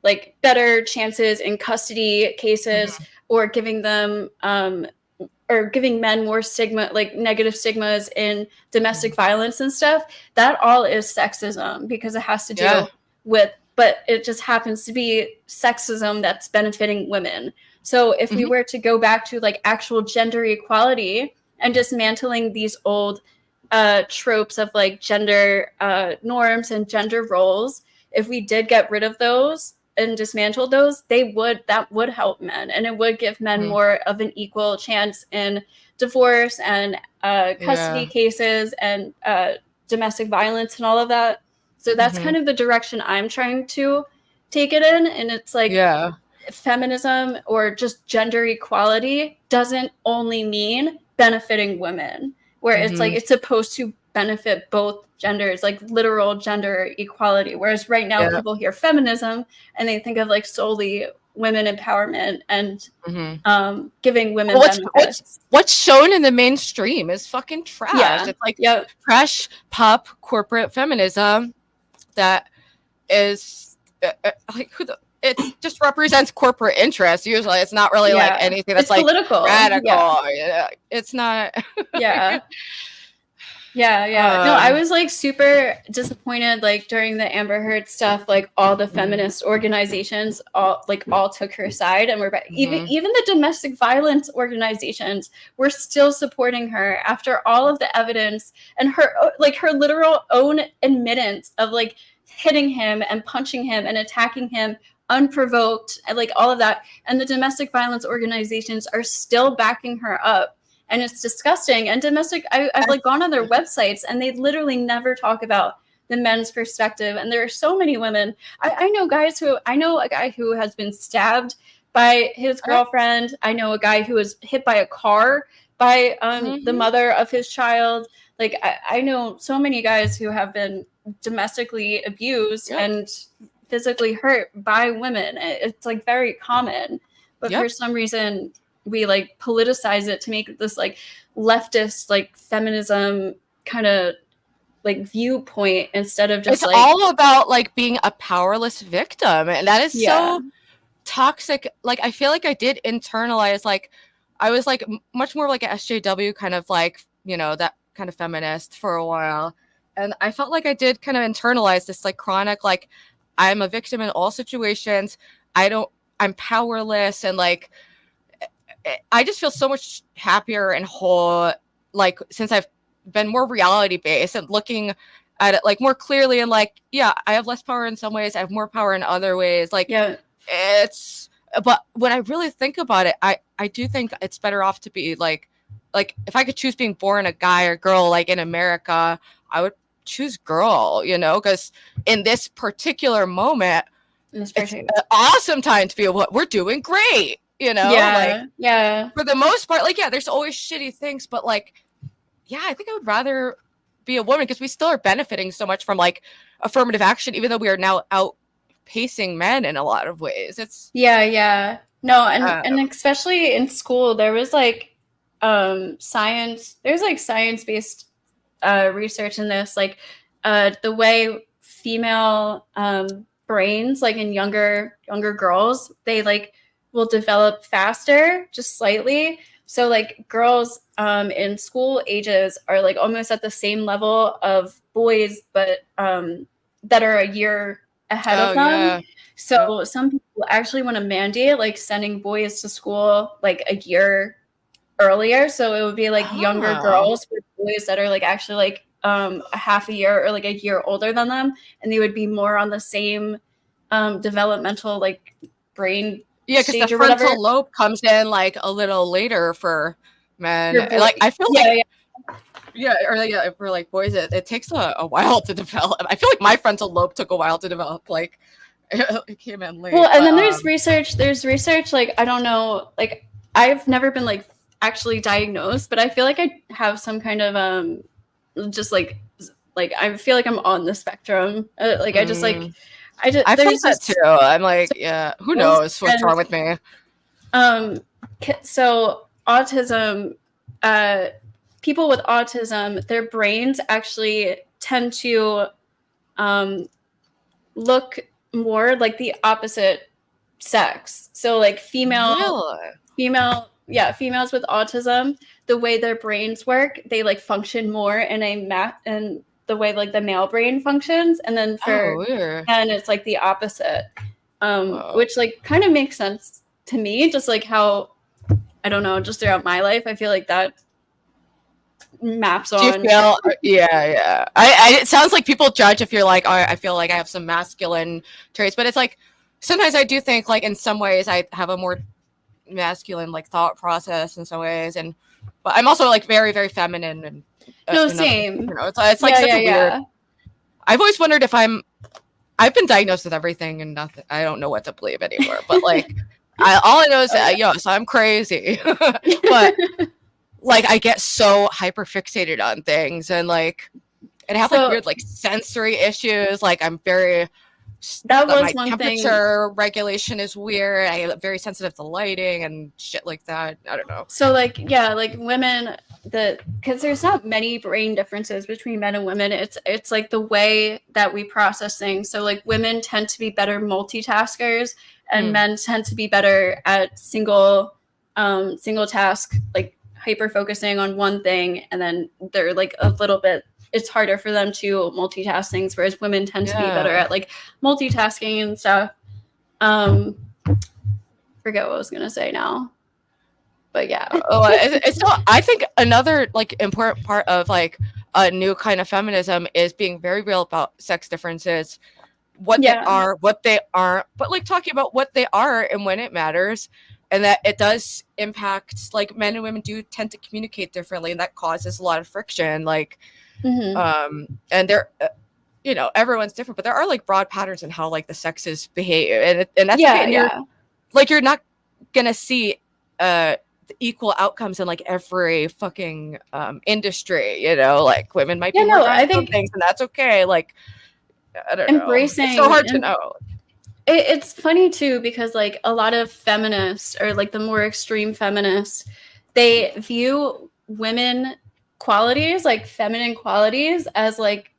like better chances in custody cases or giving them or giving men more stigma, like negative stigmas in domestic violence and stuff. That all is sexism because it has to do with, but it just happens to be sexism that's benefiting women. So if we were to go back to like actual gender equality and dismantling these old tropes of like gender norms and gender roles, if we did get rid of those and dismantled those, that would help men, and it would give men more of an equal chance in divorce and custody cases and domestic violence and all of that. So that's kind of the direction I'm trying to take it in. And it's like, feminism or just gender equality doesn't only mean benefiting women, where it's like it's supposed to benefit both genders, like literal gender equality. Whereas right now people hear feminism and they think of like solely women empowerment and giving women benefits. What's shown in the mainstream is fucking trash. It's like trash pop corporate feminism that is like it just represents corporate interests. Usually it's not really like anything that's like political, radical. It's not. No, I was like super disappointed like during the Amber Heard stuff, like all the feminist organizations all took her side, and even the domestic violence organizations were still supporting her after all of the evidence and her literal own admittance of like hitting him and punching him and attacking him unprovoked, and like all of that, and the domestic violence organizations are still backing her up. And it's disgusting. And I've like gone on their websites and they literally never talk about the men's perspective. And there are so many women. I know a guy who has been stabbed by his girlfriend. I know a guy who was hit by a car by the mother of his child. Like I know so many guys who have been domestically abused and physically hurt by women. It's like very common. But for some reason, we like politicize it to make this like leftist like feminism kind of like viewpoint instead of just it's all about like being a powerless victim, and that is so toxic. Like I feel like I did internalize, like I was like much more like a SJW kind of like, you know, that kind of feminist for a while, and I felt like I did kind of internalize this like chronic like I'm a victim in all situations, I'm powerless, and like I just feel so much happier and whole, like since I've been more reality based and looking at it like more clearly, and like, I have less power in some ways, I have more power in other ways. Like but when I really think about it, I do think it's better off to be like if I could choose being born a guy or girl, like in America, I would choose girl, you know, because in this particular moment, it's an awesome time to be we're doing great. You know, for the most part, like, there's always shitty things, but like, I think I would rather be a woman because we still are benefiting so much from like affirmative action, even though we are now outpacing men in a lot of ways. It's no, and especially in school, there was like science-based research in this, like the way female brains, like in younger girls, they like will develop faster, just slightly. So like girls in school ages are like almost at the same level of boys, but that are a year ahead of them. So some people actually want to mandate like sending boys to school like a year earlier. So it would be like younger girls with boys that are like actually like a half a year or like a year older than them, and they would be more on the same developmental like brain because the frontal lobe comes in like a little later for men. Like I feel like for like boys it takes a while to develop. I feel like my frontal lobe took a while to develop. Like it came in late. Well, and then there's research like I don't know, like I've never been like actually diagnosed, but I feel like I have some kind of just like I feel like I'm on the spectrum. I feel that too. I'm like, who knows what's wrong with me? So autism, people with autism, their brains actually tend to look more like the opposite sex. So like females with autism, the way their brains work, they like function more in in the way like the male brain functions, and then for men it's like the opposite, which like kind of makes sense to me, just like how, I don't know, just throughout my life I feel like that maps on. Do you feel? Yeah. It sounds like people judge if you're like, oh, I feel like I have some masculine traits, but it's like sometimes I do think like in some ways I have a more masculine like thought process in some ways, but I'm also like very, very feminine and same. It's like such a weird. I've always wondered if I've been diagnosed with everything and nothing. I don't know what to believe anymore. But like, all I know is yes, I'm crazy. But like, I get so hyper fixated on things and like, and I have like weird like sensory issues. Like I'm very. That was my one temperature regulation is weird. I am very sensitive to lighting and shit like that. I don't know. So like like women, because there's not many brain differences between men and women. It's like the way that we process things. So like women tend to be better multitaskers, and men tend to be better at single task, like hyper focusing on one thing, and then they're like a little bit. It's harder for them to multitask things, whereas women tend to be better at like multitasking and stuff. Forget what I was gonna say now, but yeah. So I think another like important part of like a new kind of feminism is being very real about sex differences, what they are, what they aren't, but like talking about what they are and when it matters, and that it does impact like men and women do tend to communicate differently, and that causes a lot of friction. Like. And they're everyone's different, but there are like broad patterns in how like the sexes behave, and that's okay. And you're not gonna see the equal outcomes in like every fucking industry, like women might be more I think things, and that's okay. Like I don't embracing know. It's so hard to know. It's funny too, because like a lot of feminists, or like the more extreme feminists, they view women qualities, like feminine qualities, as like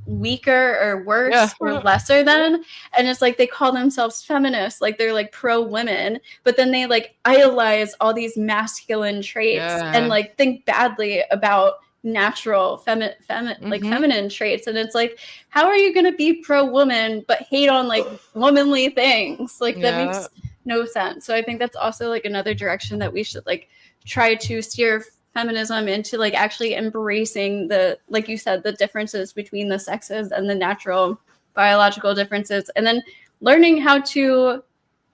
weaker or worse or lesser than, and it's like they call themselves feminists, like they're like pro women, but then they like idolize all these masculine traits and like think badly about natural feminine traits, and it's like, how are you going to be pro woman but hate on like womanly things? Like that makes no sense. So I think that's also like another direction that we should like try to steer feminism into, like actually embracing the, like you said, the differences between the sexes and the natural biological differences, and then learning how to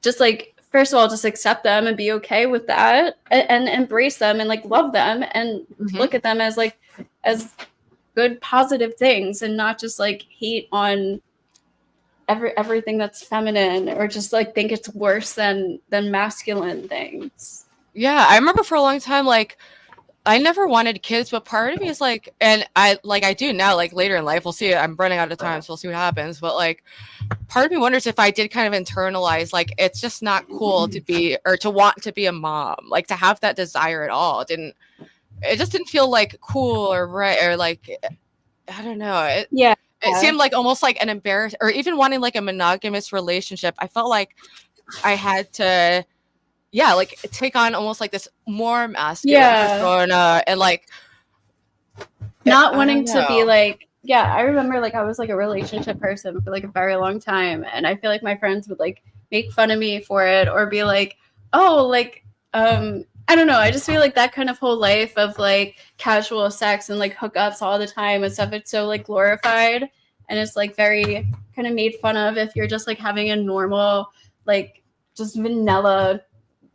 just like, first of all, just accept them and be okay with that, and embrace them and like love them and look at them as like as good positive things, and not just like hate on everything that's feminine, or just like think it's worse than masculine things. Yeah, I remember for a long time, like I never wanted kids, but part of me is like, and I do now, like later in life, we'll see. I'm running out of time, so we'll see what happens. But like, part of me wonders if I did kind of internalize, like, it's just not cool to be, or to want to be a mom, like to have that desire at all. It just didn't feel like cool or right, or like, I don't know. It seemed like almost like an embarrassment, or even wanting like a monogamous relationship. I felt like I had to, like take on almost like this more masculine persona, and like not wanting to be like, I remember like I was like a relationship person for like a very long time, and I feel like my friends would like make fun of me for it, or be like, oh, like I don't know, I just feel like that kind of whole life of like casual sex and like hookups all the time and stuff, it's so like glorified, and it's like very kind of made fun of if you're just like having a normal, like just vanilla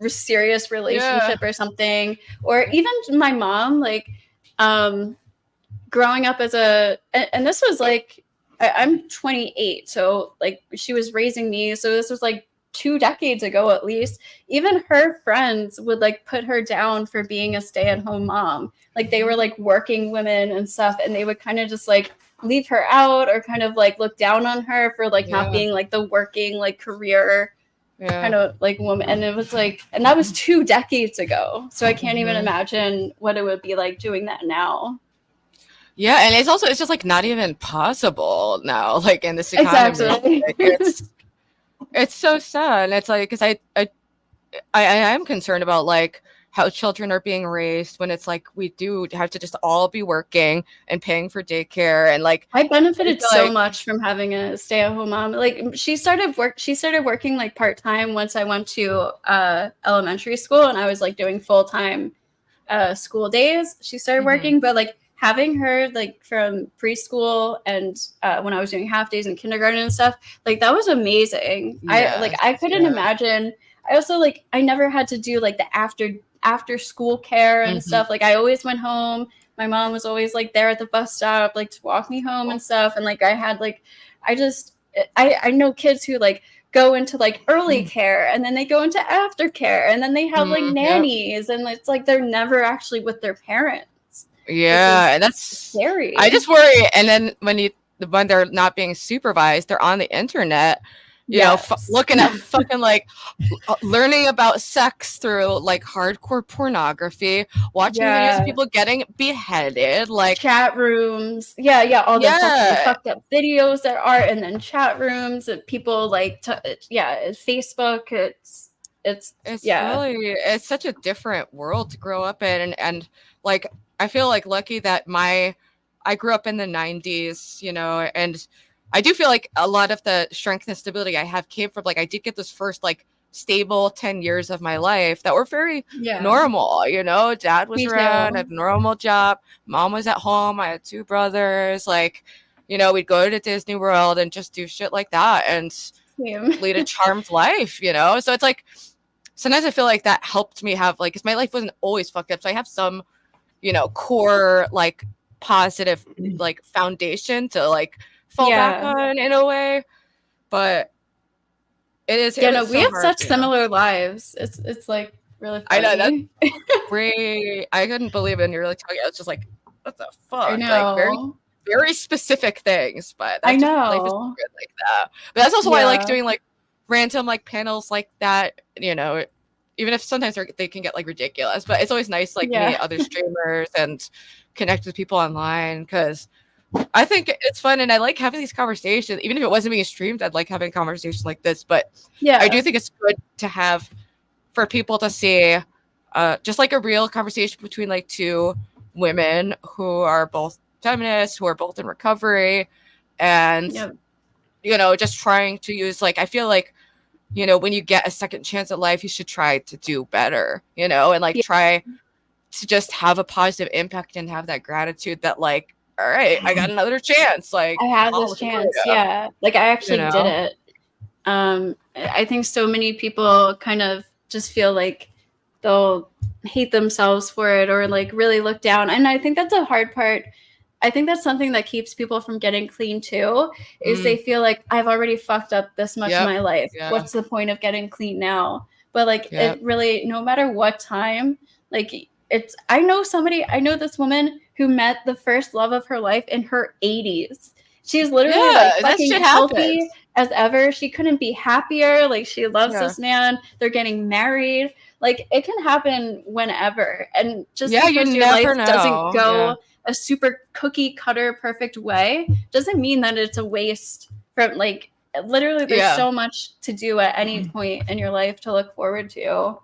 serious relationship or something. Or even my mom, like growing up as and this was like, I'm 28, so like she was raising me, so this was like 2 decades ago at least. Even her friends would like put her down for being a stay-at-home mom, like they were like working women and stuff, and they would kind of just like leave her out, or kind of like look down on her for like not being like the working like career kind of like woman. And it was like, and that was 2 decades ago, so I can't even imagine what it would be like doing that now. And it's just like not even possible now, like in this economy. Exactly. It's so sad. It's like, because I am concerned about like how children are being raised, when it's like we do have to just all be working and paying for daycare, and like I benefited so much from having a stay-at-home mom. Like she started working like part-time once I went to elementary school, and I was like doing full-time school days she started working, but like having her like from preschool and when I was doing half days in kindergarten and stuff, like that was amazing. I couldn't imagine. I also like I never had to do like the after school care and stuff. Like I always went home. My mom was always like there at the bus stop, like to walk me home and stuff. And like I had like I know kids who like go into like early care and then they go into aftercare and then they have like nannies and it's like they're never actually with their parents. Yeah, and that's scary. I just worry. And then when they're not being supervised, they're on the internet, you know, looking at fucking like learning about sex through like hardcore pornography, watching videos of people getting beheaded, like chat rooms. All the fucking fucked up videos there are, and then chat rooms that people like. Facebook. It's really, it's such a different world to grow up in, and like I feel like lucky that I grew up in the 90s, you know, and I do feel like a lot of the strength and stability I have came from like I did get this first like stable 10 years of my life that were very normal, you know. Dad was around, I had a normal job, mom was at home, I had 2 brothers, like, you know, we'd go to Disney World and just do shit like that and lead a charmed life, you know. So it's like sometimes I feel like that helped me have like, because my life wasn't always fucked up, so I have some, you know, core like positive like foundation to like fall back on in a way. But it is we have such similar lives. It's like really funny. I know that I couldn't believe it, and you're like talking, I was just like, what the fuck? I know. Like very very specific things, but that's I know just, life is good like that. But that's also why I like doing like random like panels like that, you know, even if sometimes they can get like ridiculous, but it's always nice like meet other streamers and connect with people online, because I think it's fun and I like having these conversations. Even if it wasn't being streamed, I'd like having conversations like this. But I do think it's good to have for people to see just like a real conversation between like 2 women who are both feminists, who are both in recovery, and you know, just trying to use like I feel like, you know, when you get a second chance at life, you should try to do better, you know, and like try to just have a positive impact and have that gratitude that like, all right, I got another chance. Like I have this chance. Like I actually did it. I think so many people kind of just feel like they'll hate themselves for it or like really look down. And I think that's a hard part. I think that's something that keeps people from getting clean too, is they feel like I've already fucked up this much in my life. What's the point of getting clean now? But like it really, no matter what time, like I know this woman who met the first love of her life in her 80s. She's literally like fucking healthy as ever. She couldn't be happier. Like she loves this man. They're getting married. Like it can happen whenever. And just because your life doesn't go a super cookie cutter perfect way doesn't mean that it's a waste. From like literally there's so much to do at any point in your life to look forward to.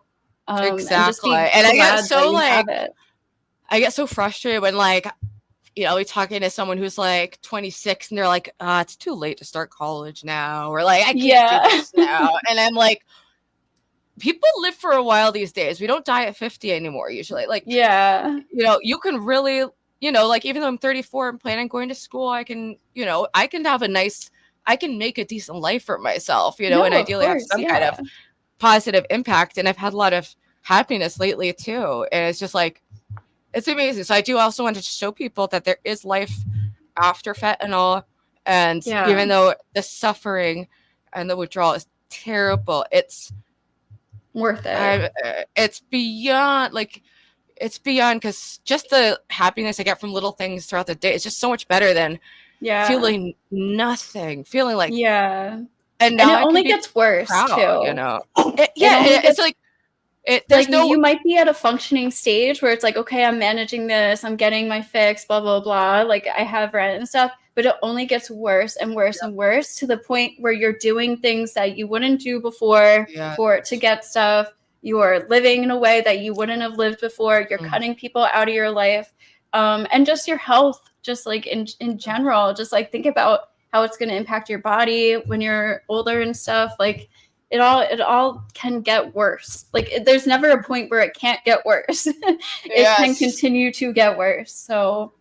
Exactly. And I get so like I get so frustrated when like, you know, we're talking to someone who's like 26 and they're like, it's too late to start college now, or like I can't do this now. And I'm like, people live for a while these days. We don't die at 50 anymore usually. Like you know, you can really, you know, like even though I'm 34 and planning on going to school, I can, you know, I can make a decent life for myself, you know, and ideally have some kind of positive impact. And I've had a lot of happiness lately too. And it's just like, it's amazing. So I do also want to show people that there is life after fentanyl. And even though the suffering and the withdrawal is terrible, it's worth it. It's beyond because just the happiness I get from little things throughout the day is just so much better than feeling nothing, feeling like and now it only gets worse too, you know. It's like like you might be at a functioning stage where it's like, okay, I'm managing this, I'm getting my fix, blah blah blah, like I have rent and stuff, but it only gets worse and worse and worse to the point where you're doing things that you wouldn't do before to get stuff. You are living in a way that you wouldn't have lived before. You're cutting people out of your life, and just your health, just like in general. Just like think about how it's going to impact your body when you're older and stuff. Like it all can get worse. Like there's never a point where it can't get worse. It can continue to get worse. So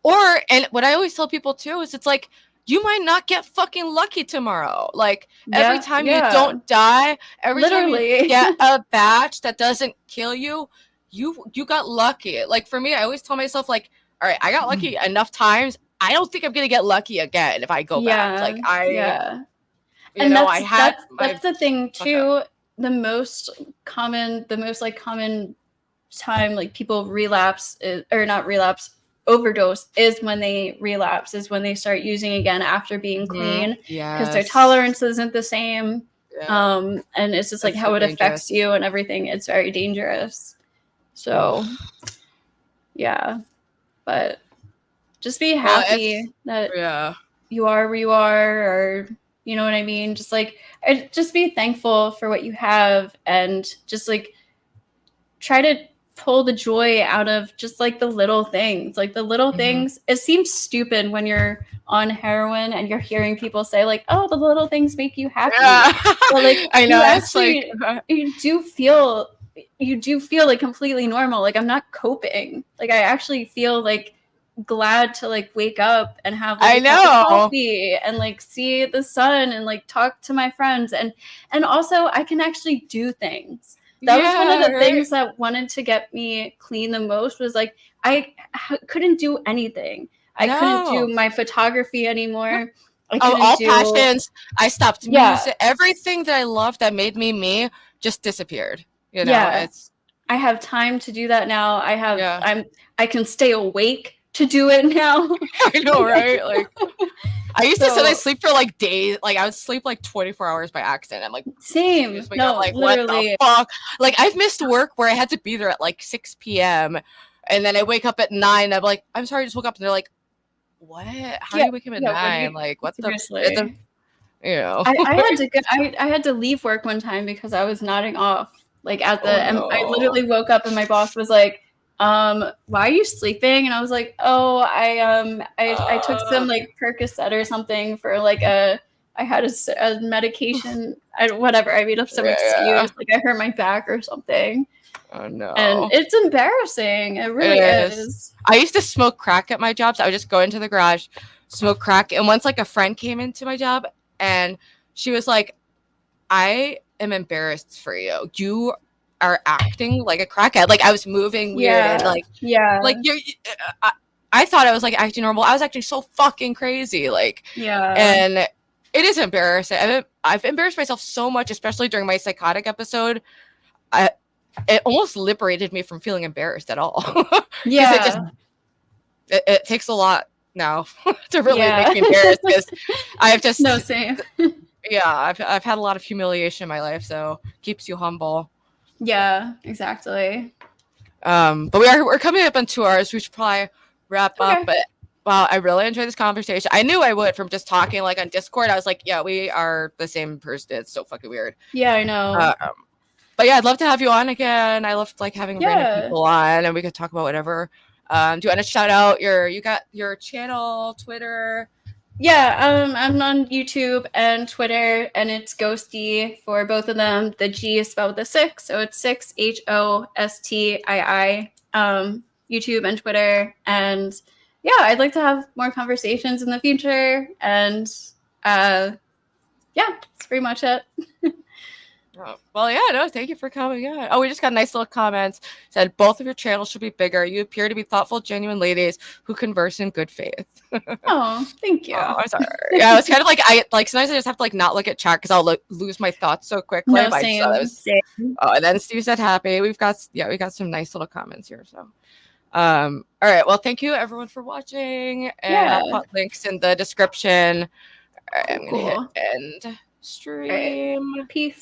and what I always tell people too is it's like you might not get fucking lucky tomorrow. Like every time you don't die, every time you get a batch that doesn't kill you, you got lucky. Like for me, I always tell myself like, all right, I got lucky enough times. I don't think I'm gonna get lucky again if I go back. Like that's the thing too. The most common time like people overdose is when they relapse, is when they start using again after being clean, because their tolerance isn't the same. And it's just like how it affects you and everything. It's very dangerous. So but just be happy that you are where you are, or you know what I mean? Just like, just be thankful for what you have, and just like try to pull the joy out of just like the little things. Like the little things, it seems stupid when you're on heroin and you're hearing people say like, oh, the little things make you happy. But like, I know, actually, you do feel like completely normal. Like I'm not coping. Like I actually feel like glad to like wake up and have like a cup of coffee and like see the sun and like talk to my friends, and also I can actually do things. That was one of the things that wanted to get me clean the most, was like I couldn't do anything. I couldn't do my photography anymore. Passions. I stopped music. Everything that I loved that made me just disappeared. You know, I have time to do that now. I can stay awake to do it now. I know, right? Like I used to say I sleep for like days. Like I would sleep like 24 hours by accident. I'm like, same. No, like literally. what the fuck? Like I've missed work where I had to be there at like 6 p.m. and then I wake up at 9. I'm like, I'm sorry, I just woke up. And they're like, what? How are you waking up at 9? Like what the? You know, I had to leave work one time because I was nodding off. Like at the, I literally woke up and my boss was like, why are you sleeping? And I was like, oh, I took some like Percocet or something for like I had a medication. Whatever. I made up some excuse. Like I hurt my back or something. Oh no. And it's embarrassing. It really is. I used to smoke crack at my jobs. I would just go into the garage, smoke crack. And once like a friend came into my job and she was like, I am embarrassed for you. You are acting like a crackhead. Like I was moving weird and like I thought I was like acting normal. I was acting so fucking crazy. Like and it is embarrassing. I've embarrassed myself so much, especially during my psychotic episode. It almost liberated me from feeling embarrassed at all. It takes a lot now to really make me embarrassed, because I've just same. I've had a lot of humiliation in my life, so keeps you humble. Yeah, exactly. But we're coming up on 2 hours. We should probably wrap up. But wow, I really enjoyed this conversation. I knew I would from just talking like on Discord. I was like, yeah, we are the same person. It's so fucking weird. Yeah, I know. But yeah, I'd love to have you on again. I love like having random people on, and we could talk about whatever. Do you want to shout out you got your channel, Twitter? Yeah, I'm on YouTube and Twitter, and it's Ghosty for both of them. The G is spelled with a 6, so it's 6 HOSTII. YouTube and Twitter, and I'd like to have more conversations in the future, and that's pretty much it. Well, thank you for coming on. Oh, we just got nice little comments. Said both of your channels should be bigger. You appear to be thoughtful, genuine ladies who converse in good faith. Oh, thank you. Oh, I'm sorry. Yeah, it's kind of like sometimes I just have to like not look at chat because I'll lose my thoughts so quickly. No, same. Oh, and then Steve said happy. We got some nice little comments here. So, all right. Well, thank you everyone for watching, and I'll put links in the description. I'm gonna hit end stream. Right. Peace.